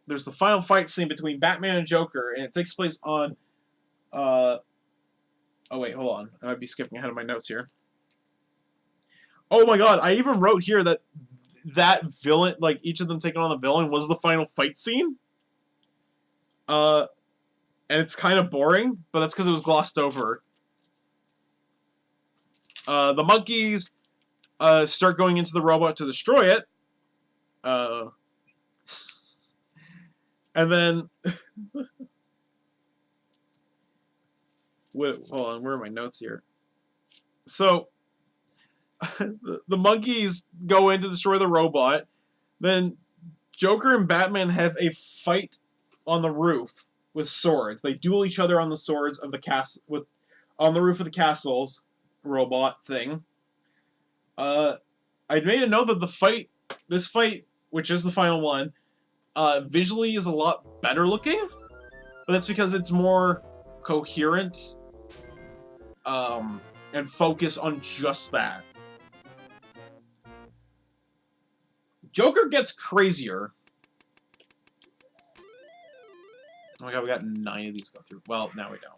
there's the final fight scene between Batman and Joker, and it takes place on, oh wait, hold on. I might be skipping ahead of my notes here. Oh my god, I even wrote here that villain, like, each of them taking on the villain was the final fight scene. And it's kind of boring, but that's because it was glossed over. The monkeys start going into the robot to destroy it. And then... Wait, hold on, where are my notes here? So, the monkeys go in to destroy the robot. Then Joker and Batman have a fight on the roof with swords. They duel each other on the swords of the castle, on the roof of the castle robot thing. I made a note that this fight, which is the final one, visually is a lot better looking, but that's because it's more coherent, and focus on just that. Joker gets crazier. Oh my god, we got 9 of these to go through. Well, now we don't.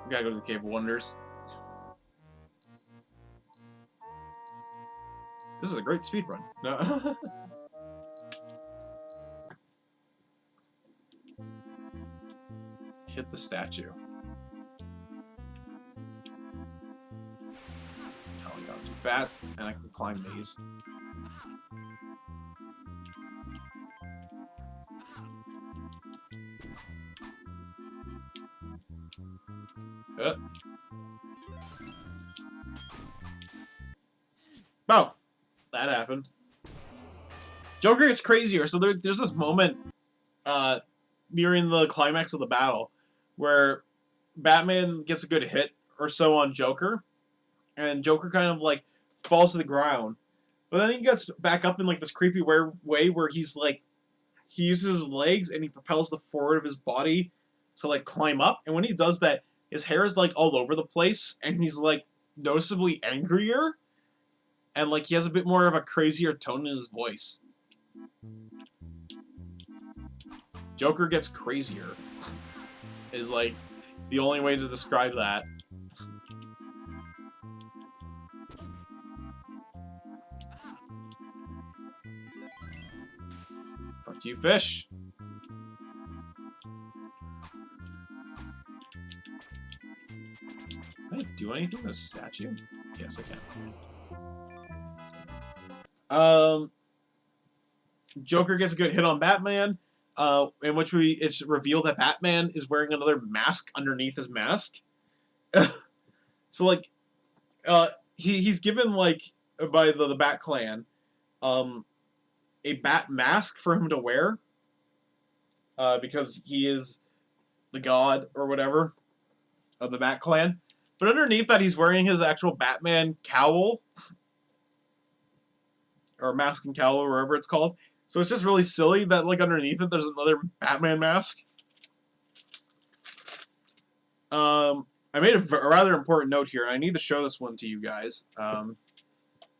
We gotta go to the Cave of Wonders. This is a great speedrun. No. Hit the statue. Oh, I gotta do that, and I can climb these. Oh, that happened. Joker gets crazier. So there's this moment nearing the climax of the battle where Batman gets a good hit or so on Joker, and Joker kind of like falls to the ground. But then he gets back up in like this creepy way where he's like he uses his legs and he propels the forward of his body to like climb up. And when he does that, his hair is like all over the place and he's like noticeably angrier and like he has a bit more of a crazier tone in his voice. Joker gets crazier is like the only way to describe that. Fuck you, fish. Can I do anything with a statue? Yes, I can. Joker gets a good hit on Batman, in which it's revealed that Batman is wearing another mask underneath his mask. So like, he's given like by the Bat Clan, a bat mask for him to wear, because he is the god or whatever of the Bat Clan. But underneath that, he's wearing his actual Batman cowl, or mask and cowl, or whatever it's called. So it's just really silly that, like, underneath it, there's another Batman mask. I made a rather important note here, and I need to show this one to you guys, so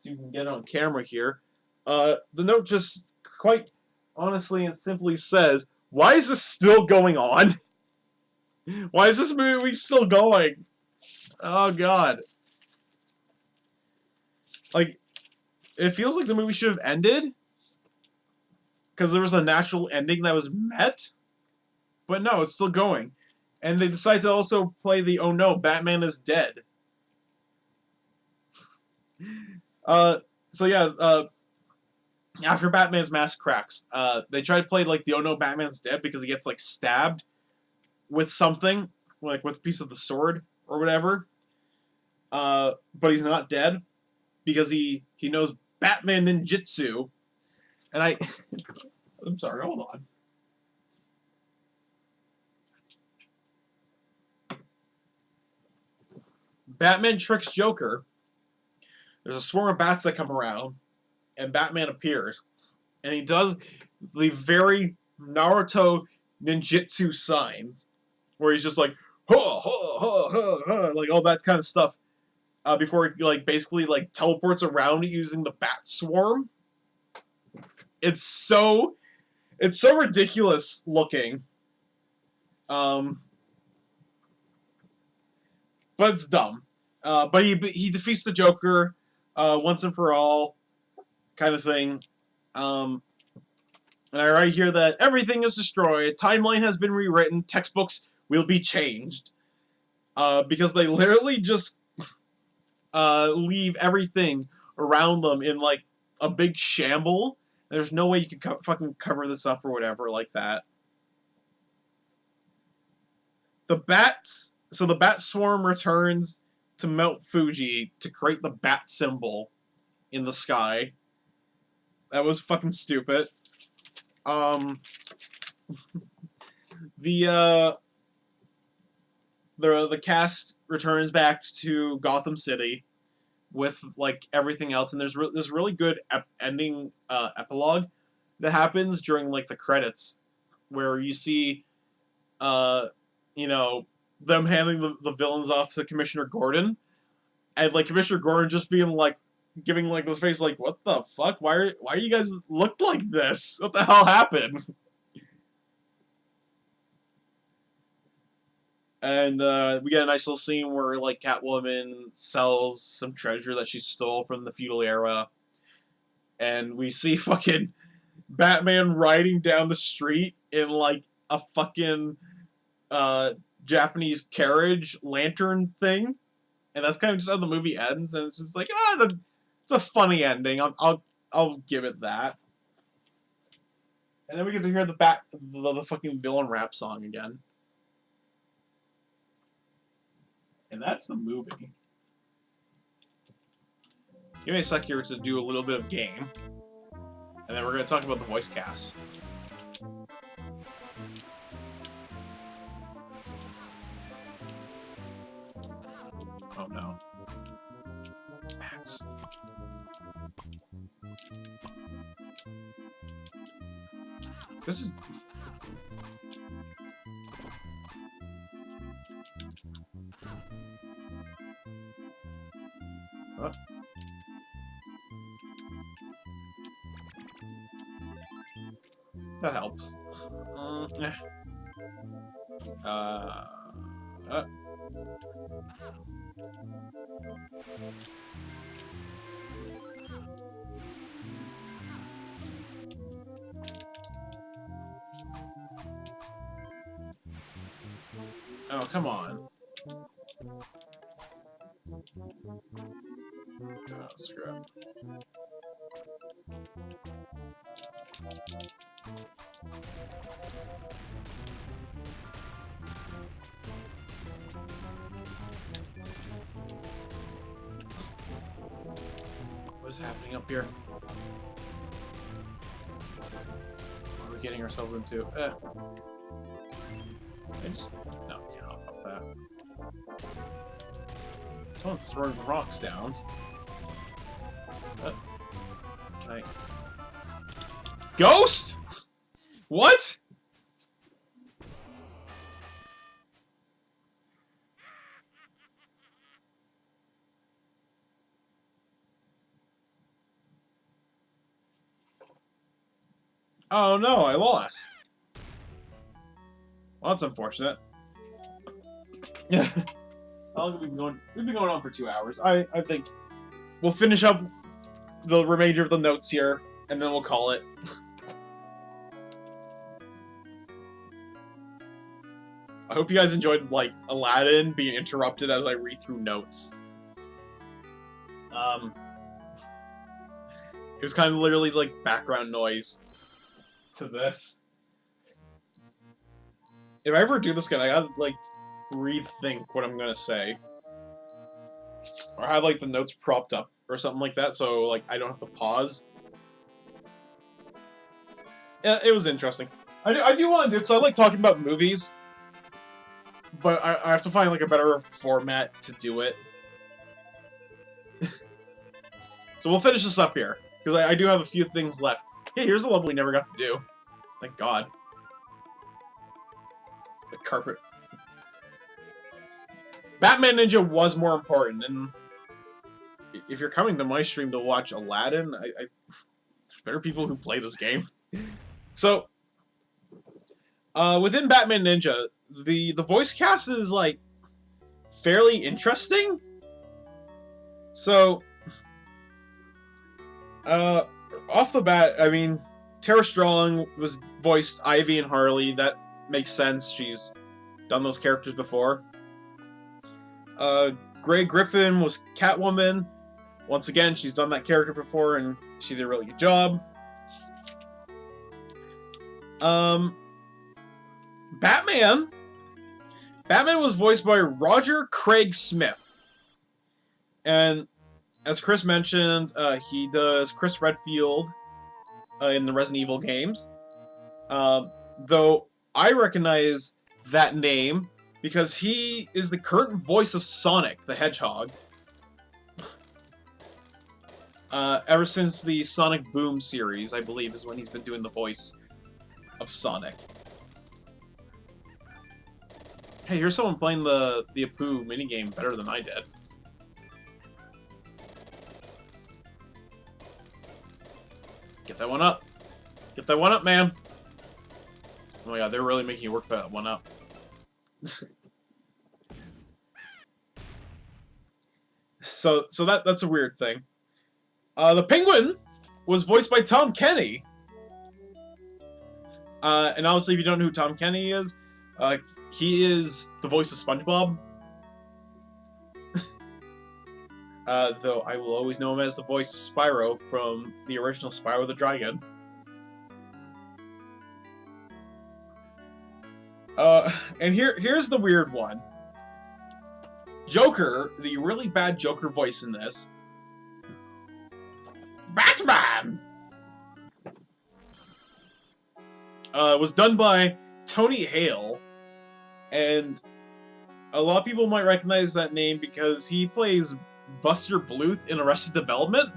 you can get it on camera here. The note just quite honestly and simply says, why is this still going on? Why is this movie still going? Oh, God. Like, it feels like the movie should have ended, because there was a natural ending that was met, but no, it's still going. And they decide to also play the, oh no, Batman is dead. So yeah, after Batman's mask cracks, they try to play like the, oh no, Batman's dead, because he gets like stabbed with something, like with a piece of the sword or whatever. But he's not dead, because he knows Batman ninjutsu. And I'm sorry, hold on. Batman tricks Joker. There's a swarm of bats that come around, and Batman appears. And he does the very Naruto ninjutsu signs, where he's just like, ha, ha, ha, ha, ha, like all that kind of stuff, before he like basically like teleports around using the bat swarm. It's so ridiculous looking. But it's dumb. But he defeats the Joker once and for all, kind of thing. And I write here that everything is destroyed, timeline has been rewritten, textbooks will be changed. Because they literally just leave everything around them in like a big shamble. There's no way you can fucking cover this up or whatever like that. The bats... So the bat swarm returns to Mount Fuji to create the bat symbol in the sky. That was fucking stupid. The cast returns back to Gotham City with like everything else, and there's this really good ending epilogue that happens during like the credits, where you see you know, them handing the villains off to Commissioner Gordon, and like Commissioner Gordon just being like, giving like this face like, what the fuck? Why are you guys look like this? What the hell happened? And we get a nice little scene where like Catwoman sells some treasure that she stole from the feudal era, and we see fucking Batman riding down the street in like a fucking Japanese carriage lantern thing, and that's kind of just how the movie ends. And it's just like, it's a funny ending. I'll give it that. And then we get to hear the fucking villain rap song again. And that's the movie. Give me a sec here to do a little bit of game, and then we're going to talk about the voice cast. Oh no. things. This is... Huh? That helps. Oh, come on. Oh, screw it. What is happening up here? What are we getting ourselves into? I just... No, can't pop that. Someone's throwing rocks down. Can I... Ghost?! What?! Oh no, I lost. Well, that's unfortunate. Yeah. We've been going on for 2 hours. I think we'll finish up the remainder of the notes here, and then we'll call it. I hope you guys enjoyed, like, Aladdin being interrupted as I read through notes. It was kind of literally, like, background noise to this. If I ever do this again, I gotta, like, rethink what I'm gonna say. Or have, like, the notes propped up or something like that, so, like, I don't have to pause. Yeah, it was interesting. I do want to do it, so I like talking about movies. But I have to find, like, a better format to do it. So we'll finish this up here, because I do have a few things left. Hey, here's a level we never got to do. Thank God. The carpet. Batman Ninja was more important, and if you're coming to my stream to watch Aladdin, there's better people who play this game. So, within Batman Ninja, the voice cast is, like, fairly interesting. So, off the bat, I mean, Tara Strong was voiced Ivy and Harley. That makes sense. She's done those characters before. Grey Griffin was Catwoman. Once again, she's done that character before, and she did a really good job. Batman was voiced by Roger Craig Smith. And as Chris mentioned, he does Chris Redfield in the Resident Evil games. Though I recognize that name because he is the current voice of Sonic the Hedgehog. Ever since the Sonic Boom series, I believe, is when he's been doing the voice of Sonic. Hey, here's someone playing the Apu minigame better than I did. Get that one up. Get that one up, man. Oh my god, they're really making you work for that one up. So that's a weird thing. The Penguin was voiced by Tom Kenny. And obviously, if you don't know who Tom Kenny is, he is the voice of SpongeBob. Though I will always know him as the voice of Spyro from the original Spyro the Dragon. And here's the weird one. Joker, the really bad Joker voice in this. Batman! Was done by Tony Hale. And a lot of people might recognize that name because he plays Buster Bluth in Arrested Development.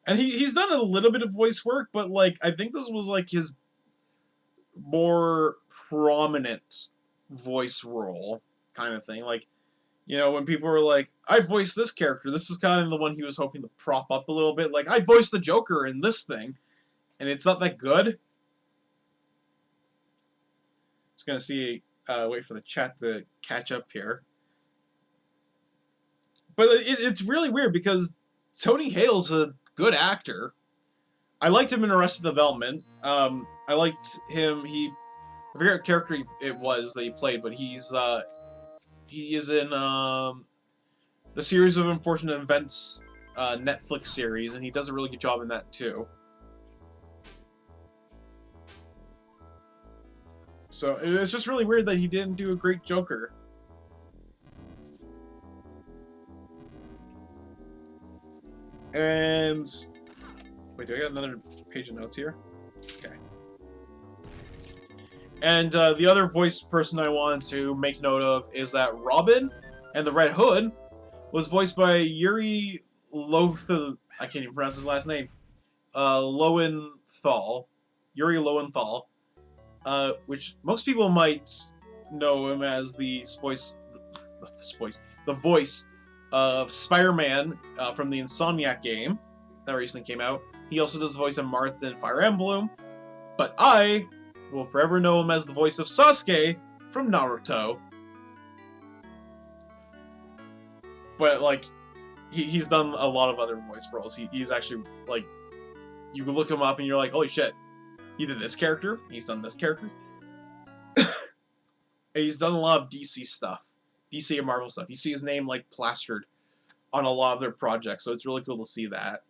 And he's done a little bit of voice work, but like I think this was like his more prominent voice role kind of thing. Like, you know, when people were like, I voiced this character, this is kind of the one he was hoping to prop up a little bit. Like, I voiced the Joker in this thing, and it's not that good. Just gonna see, wait for the chat to catch up here. But it's really weird because Tony Hale's a good actor. I liked him in Arrested Development. I liked him. I forget what character it was that he played, but he is in the Series of Unfortunate Events Netflix series, and he does a really good job in that too. So it's just really weird that he didn't do a great Joker. And wait, do I got another page of notes here? Okay. And the other voice person I wanted to make note of is that Robin and the Red Hood was voiced by Yuri Lowenthal. I can't even pronounce his last name. Lowenthal. Yuri Lowenthal. Which most people might know him as the voice of Spider-Man from the Insomniac game that recently came out. He also does the voice of Martha in Fire Emblem, but I will forever know him as the voice of Sasuke from Naruto. But like, he's done a lot of other voice roles. He's actually like, you look him up and you're like, holy shit, he did this character, he's done this character. And he's done a lot of DC stuff. DC and Marvel stuff. You see his name like plastered on a lot of their projects, so it's really cool to see that.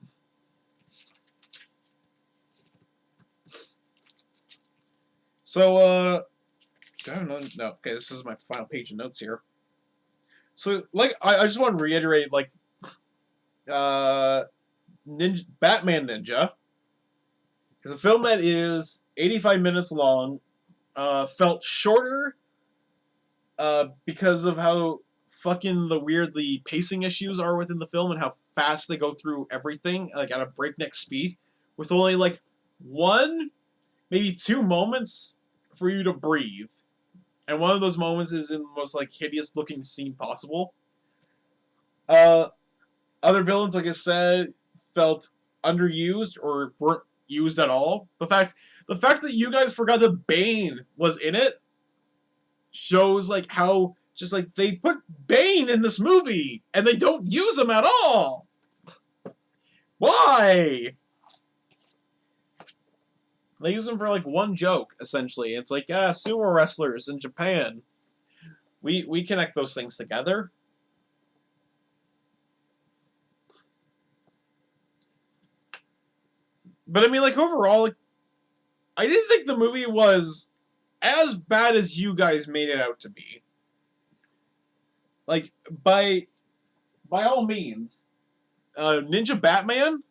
So, I don't know. No, okay, this is my final page of notes here. So, like, I just want to reiterate, like, Batman Ninja is a film that is 85 minutes long, felt shorter, because of how fucking the weirdly pacing issues are within the film and how fast they go through everything, like at a breakneck speed, with only like one, maybe 2 moments for you to breathe. And one of those moments is in the most like hideous looking scene possible. Other villains, like I said, felt underused or weren't used at all. The fact that you guys forgot that Bane was in it shows like how just like they put Bane in this movie and they don't use him at all. Why? They use him for like one joke essentially. It's like sumo wrestlers in Japan. We connect those things together. But I mean, like overall, like, I didn't think the movie was as bad as you guys made it out to be. Like, by all means, Ninja Batman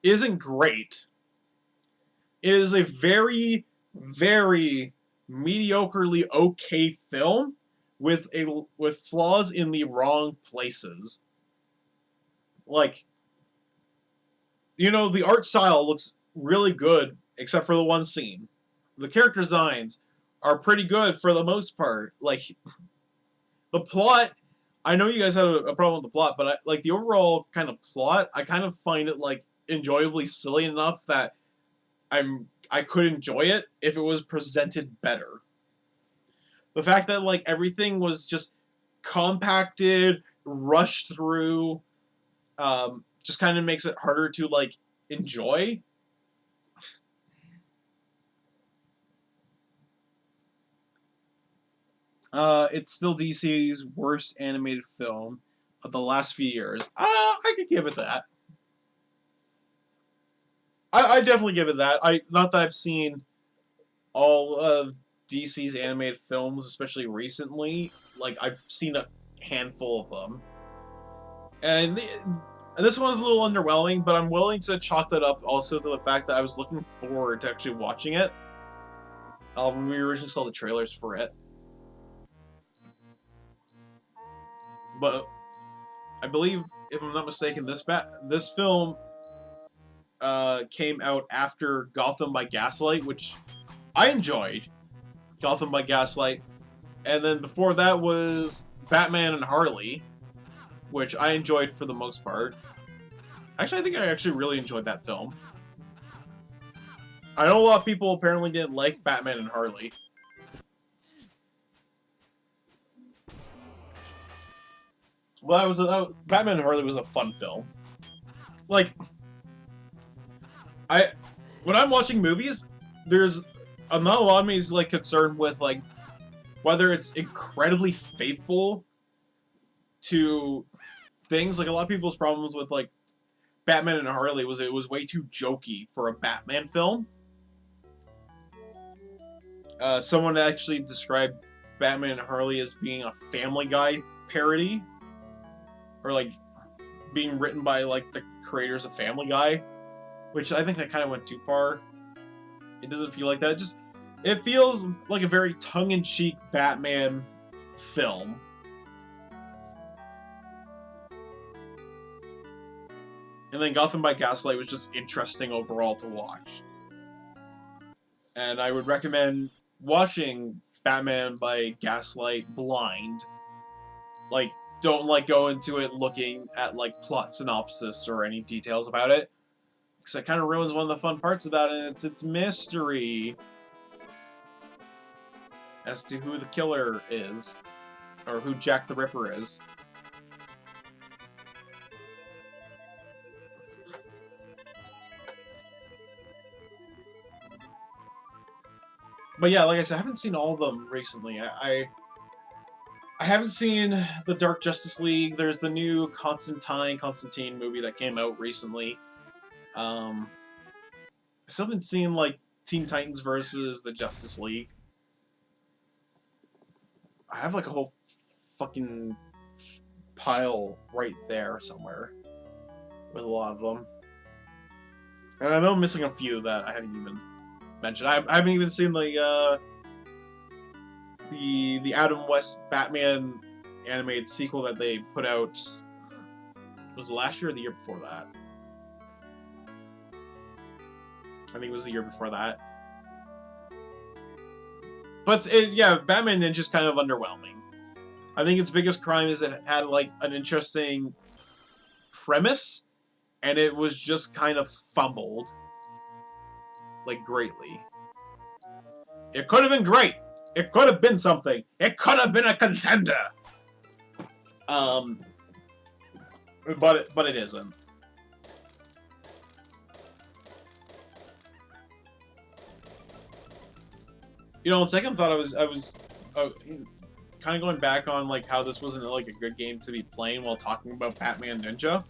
isn't great. It is a very, very mediocrely okay film with flaws in the wrong places. Like, you know, the art style looks really good, except for the one scene. The character designs are pretty good for the most part. Like, the plot, I know you guys have a problem with the plot, but like the overall kind of plot, I kind of find it like enjoyably silly enough that I could enjoy it if it was presented better. The fact that like everything was just compacted, rushed through, just kind of makes it harder to like enjoy. It's still DC's worst animated film of the last few years. I could give it that. I definitely give it that. Not that I've seen all of DC's animated films, especially recently. Like, I've seen a handful of them. And this one is a little underwhelming, but I'm willing to chalk that up also to the fact that I was looking forward to actually watching it. when we originally saw the trailers for it. But I believe, if I'm not mistaken, this film came out after Gotham by Gaslight, which I enjoyed. Gotham by Gaslight. And then before that was Batman and Harley, which I enjoyed for the most part. Actually, I think I actually really enjoyed that film. I know a lot of people apparently didn't like Batman and Harley. Well, Batman and Harley was a fun film. Like, when I'm watching movies, I'm not a lot of me is like concerned with like whether it's incredibly faithful to things. Like a lot of people's problems with like Batman and Harley was it was way too jokey for a Batman film. Someone actually described Batman and Harley as being a Family Guy parody, or like being written by like the creators of Family Guy, which I think that kind of went too far. It doesn't feel like that. It feels like a very tongue-in-cheek Batman film. And then Gotham by Gaslight was just interesting overall to watch. And I would recommend watching Batman by Gaslight blind. Like, don't like go into it looking at like plot synopsis or any details about it. Because it kind of ruins one of the fun parts about it, and it's its mystery as to who the killer is, or who Jack the Ripper is. But yeah, like I said, I haven't seen all of them recently. I haven't seen the Dark Justice League. There's the new Constantine movie that came out recently. I still haven't seen like Teen Titans versus the Justice League. I have like a whole fucking pile right there somewhere with a lot of them. And I know I'm missing a few that I haven't even mentioned. I haven't even seen the Adam West Batman animated sequel that they put out. Was it last year or the year before that? I think it was the year before that. But yeah, Batman Ninja's kind of underwhelming. I think its biggest crime is it had like an interesting premise, and it was just kind of fumbled, like greatly. It could have been great. It could have been something. It could have been a contender. But it isn't. You know, on second thought, I was kind of going back on like how this wasn't like a good game to be playing while talking about Batman Ninja.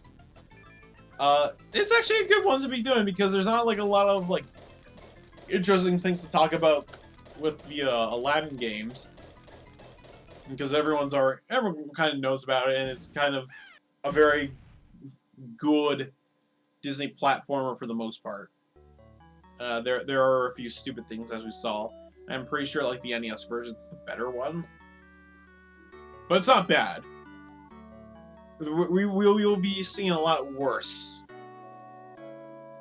It's actually a good one to be doing because there's not like a lot of like interesting things to talk about with the Aladdin games, because everyone kind of knows about it, and it's kind of a very good Disney platformer for the most part. There are a few stupid things, as we saw. I'm pretty sure like the NES version's the better one, but it's not bad. We will be seeing a lot worse,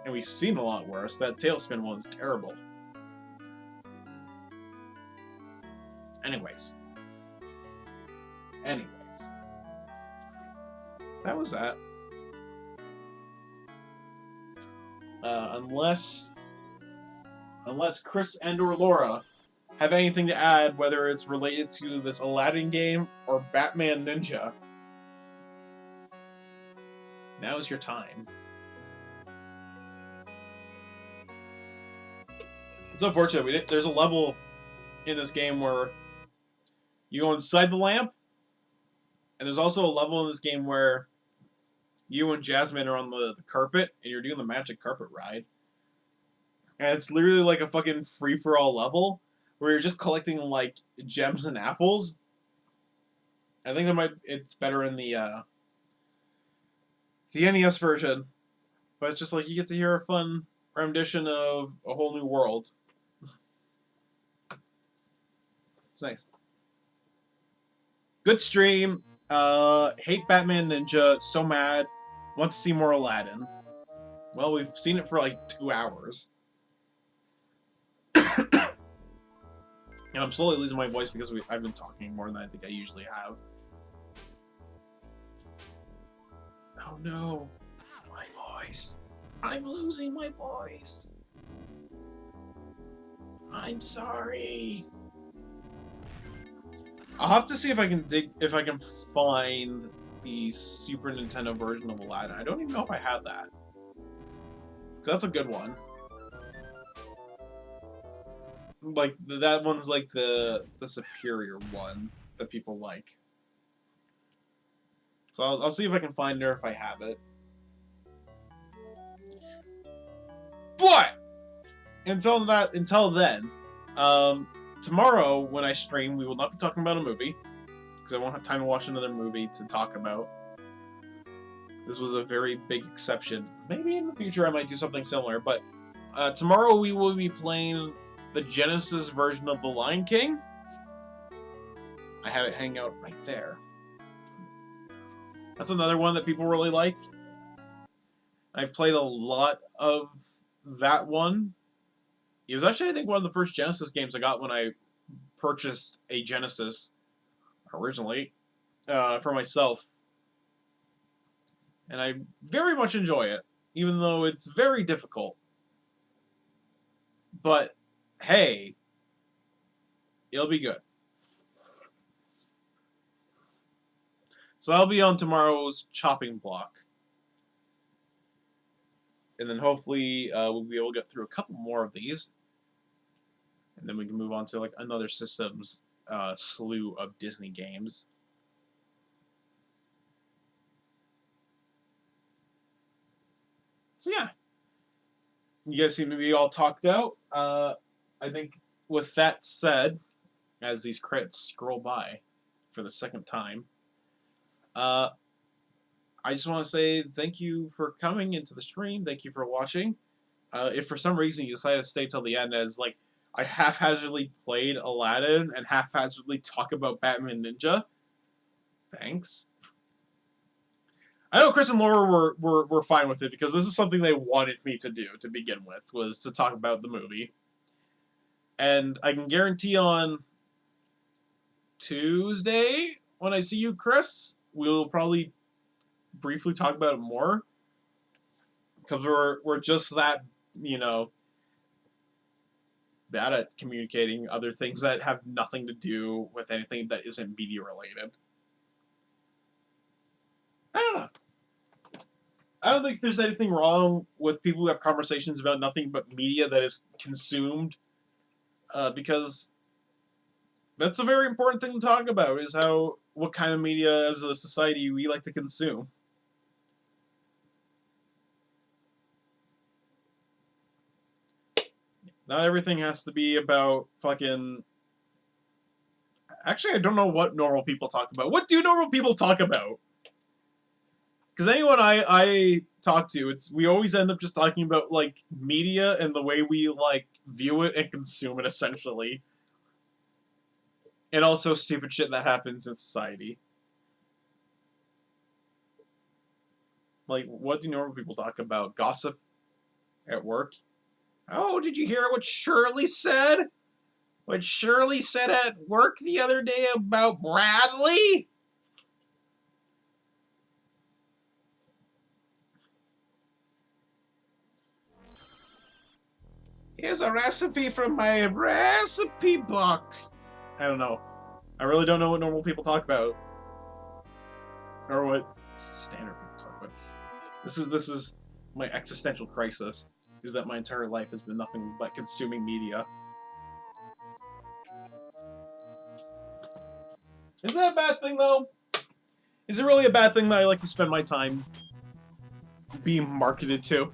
and we've seen a lot worse. That Tailspin one is terrible. Anyways, that was that. Unless Chris and/or Laura have anything to add, whether it's related to this Aladdin game or Batman Ninja, now's your time. It's unfortunate there's a level in this game where you go inside the lamp, and there's also a level in this game where you and Jasmine are on the carpet, and you're doing the magic carpet ride. And it's literally like a fucking free-for-all level where you're just collecting like gems and apples. I think it's better in the NES version, but it's just like you get to hear a fun rendition of A Whole New World. It's nice. Good stream. Hate Batman Ninja. So mad. Want to see more Aladdin. Well, we've seen it for like 2 hours. And I'm slowly losing my voice because I've been talking more than I think I usually have. Oh no. My voice. I'm losing my voice. I'm sorry. I'll have to see if I can find the Super Nintendo version of Aladdin. I don't even know if I have that. So that's a good one. Like that one's like the superior one that people like. So I'll see if I can find it or if I have it. But until then, tomorrow when I stream, we will not be talking about a movie because I won't have time to watch another movie to talk about. This was a very big exception. Maybe in the future I might do something similar, but tomorrow we will be playing the Genesis version of The Lion King. I have it hanging out right there. That's another one that people really like. I've played a lot of that one. It was actually, I think, one of the first Genesis games I got when I purchased a Genesis originally for myself. And I very much enjoy it, even though it's very difficult. But, hey, it'll be good. So that'll be on tomorrow's chopping block. And then hopefully we'll be able to get through a couple more of these. And then we can move on to like another system's slew of Disney games. So yeah. You guys seem to be all talked out. I think with that said, as these credits scroll by for the second time, I just want to say thank you for coming into the stream. Thank you for watching. If for some reason you decided to stay till the end, as like I haphazardly played Aladdin and haphazardly talk about Batman Ninja, thanks. I know Chris and Laura were fine with it because this is something they wanted me to do to begin with, was to talk about the movie. And I can guarantee on Tuesday, when I see you, Chris, we'll probably briefly talk about it more. Because we're just that, you know, bad at communicating other things that have nothing to do with anything that isn't media related. I don't know. I don't think there's anything wrong with people who have conversations about nothing but media that is consumed, because that's a very important thing to talk about, is what kind of media as a society we like to consume. Not everything has to be about fucking... Actually, I don't know what normal people talk about. What do normal people talk about? Because anyone I talk to, we always end up just talking about, like, media and the way we, like, view it and consume it, essentially. And also stupid shit that happens in society. Like, what do normal people talk about? Gossip at work? Oh, did you hear what Shirley said? What Shirley said at work the other day about Bradley? Here's a recipe from my recipe book. I don't know. I really don't know what normal people talk about. Or what standard people talk about. This is my existential crisis. Is that my entire life has been nothing but consuming media. Is that a bad thing, though? Is it really a bad thing that I like to spend my time being marketed to?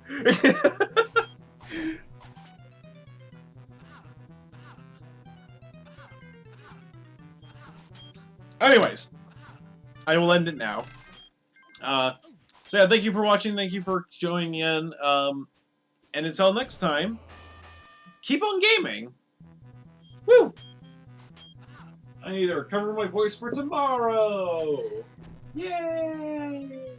Anyways, I will end it now. So yeah, thank you for watching, thank you for joining in, and until next time, keep on gaming! Woo! I need to recover my voice for tomorrow! Yay!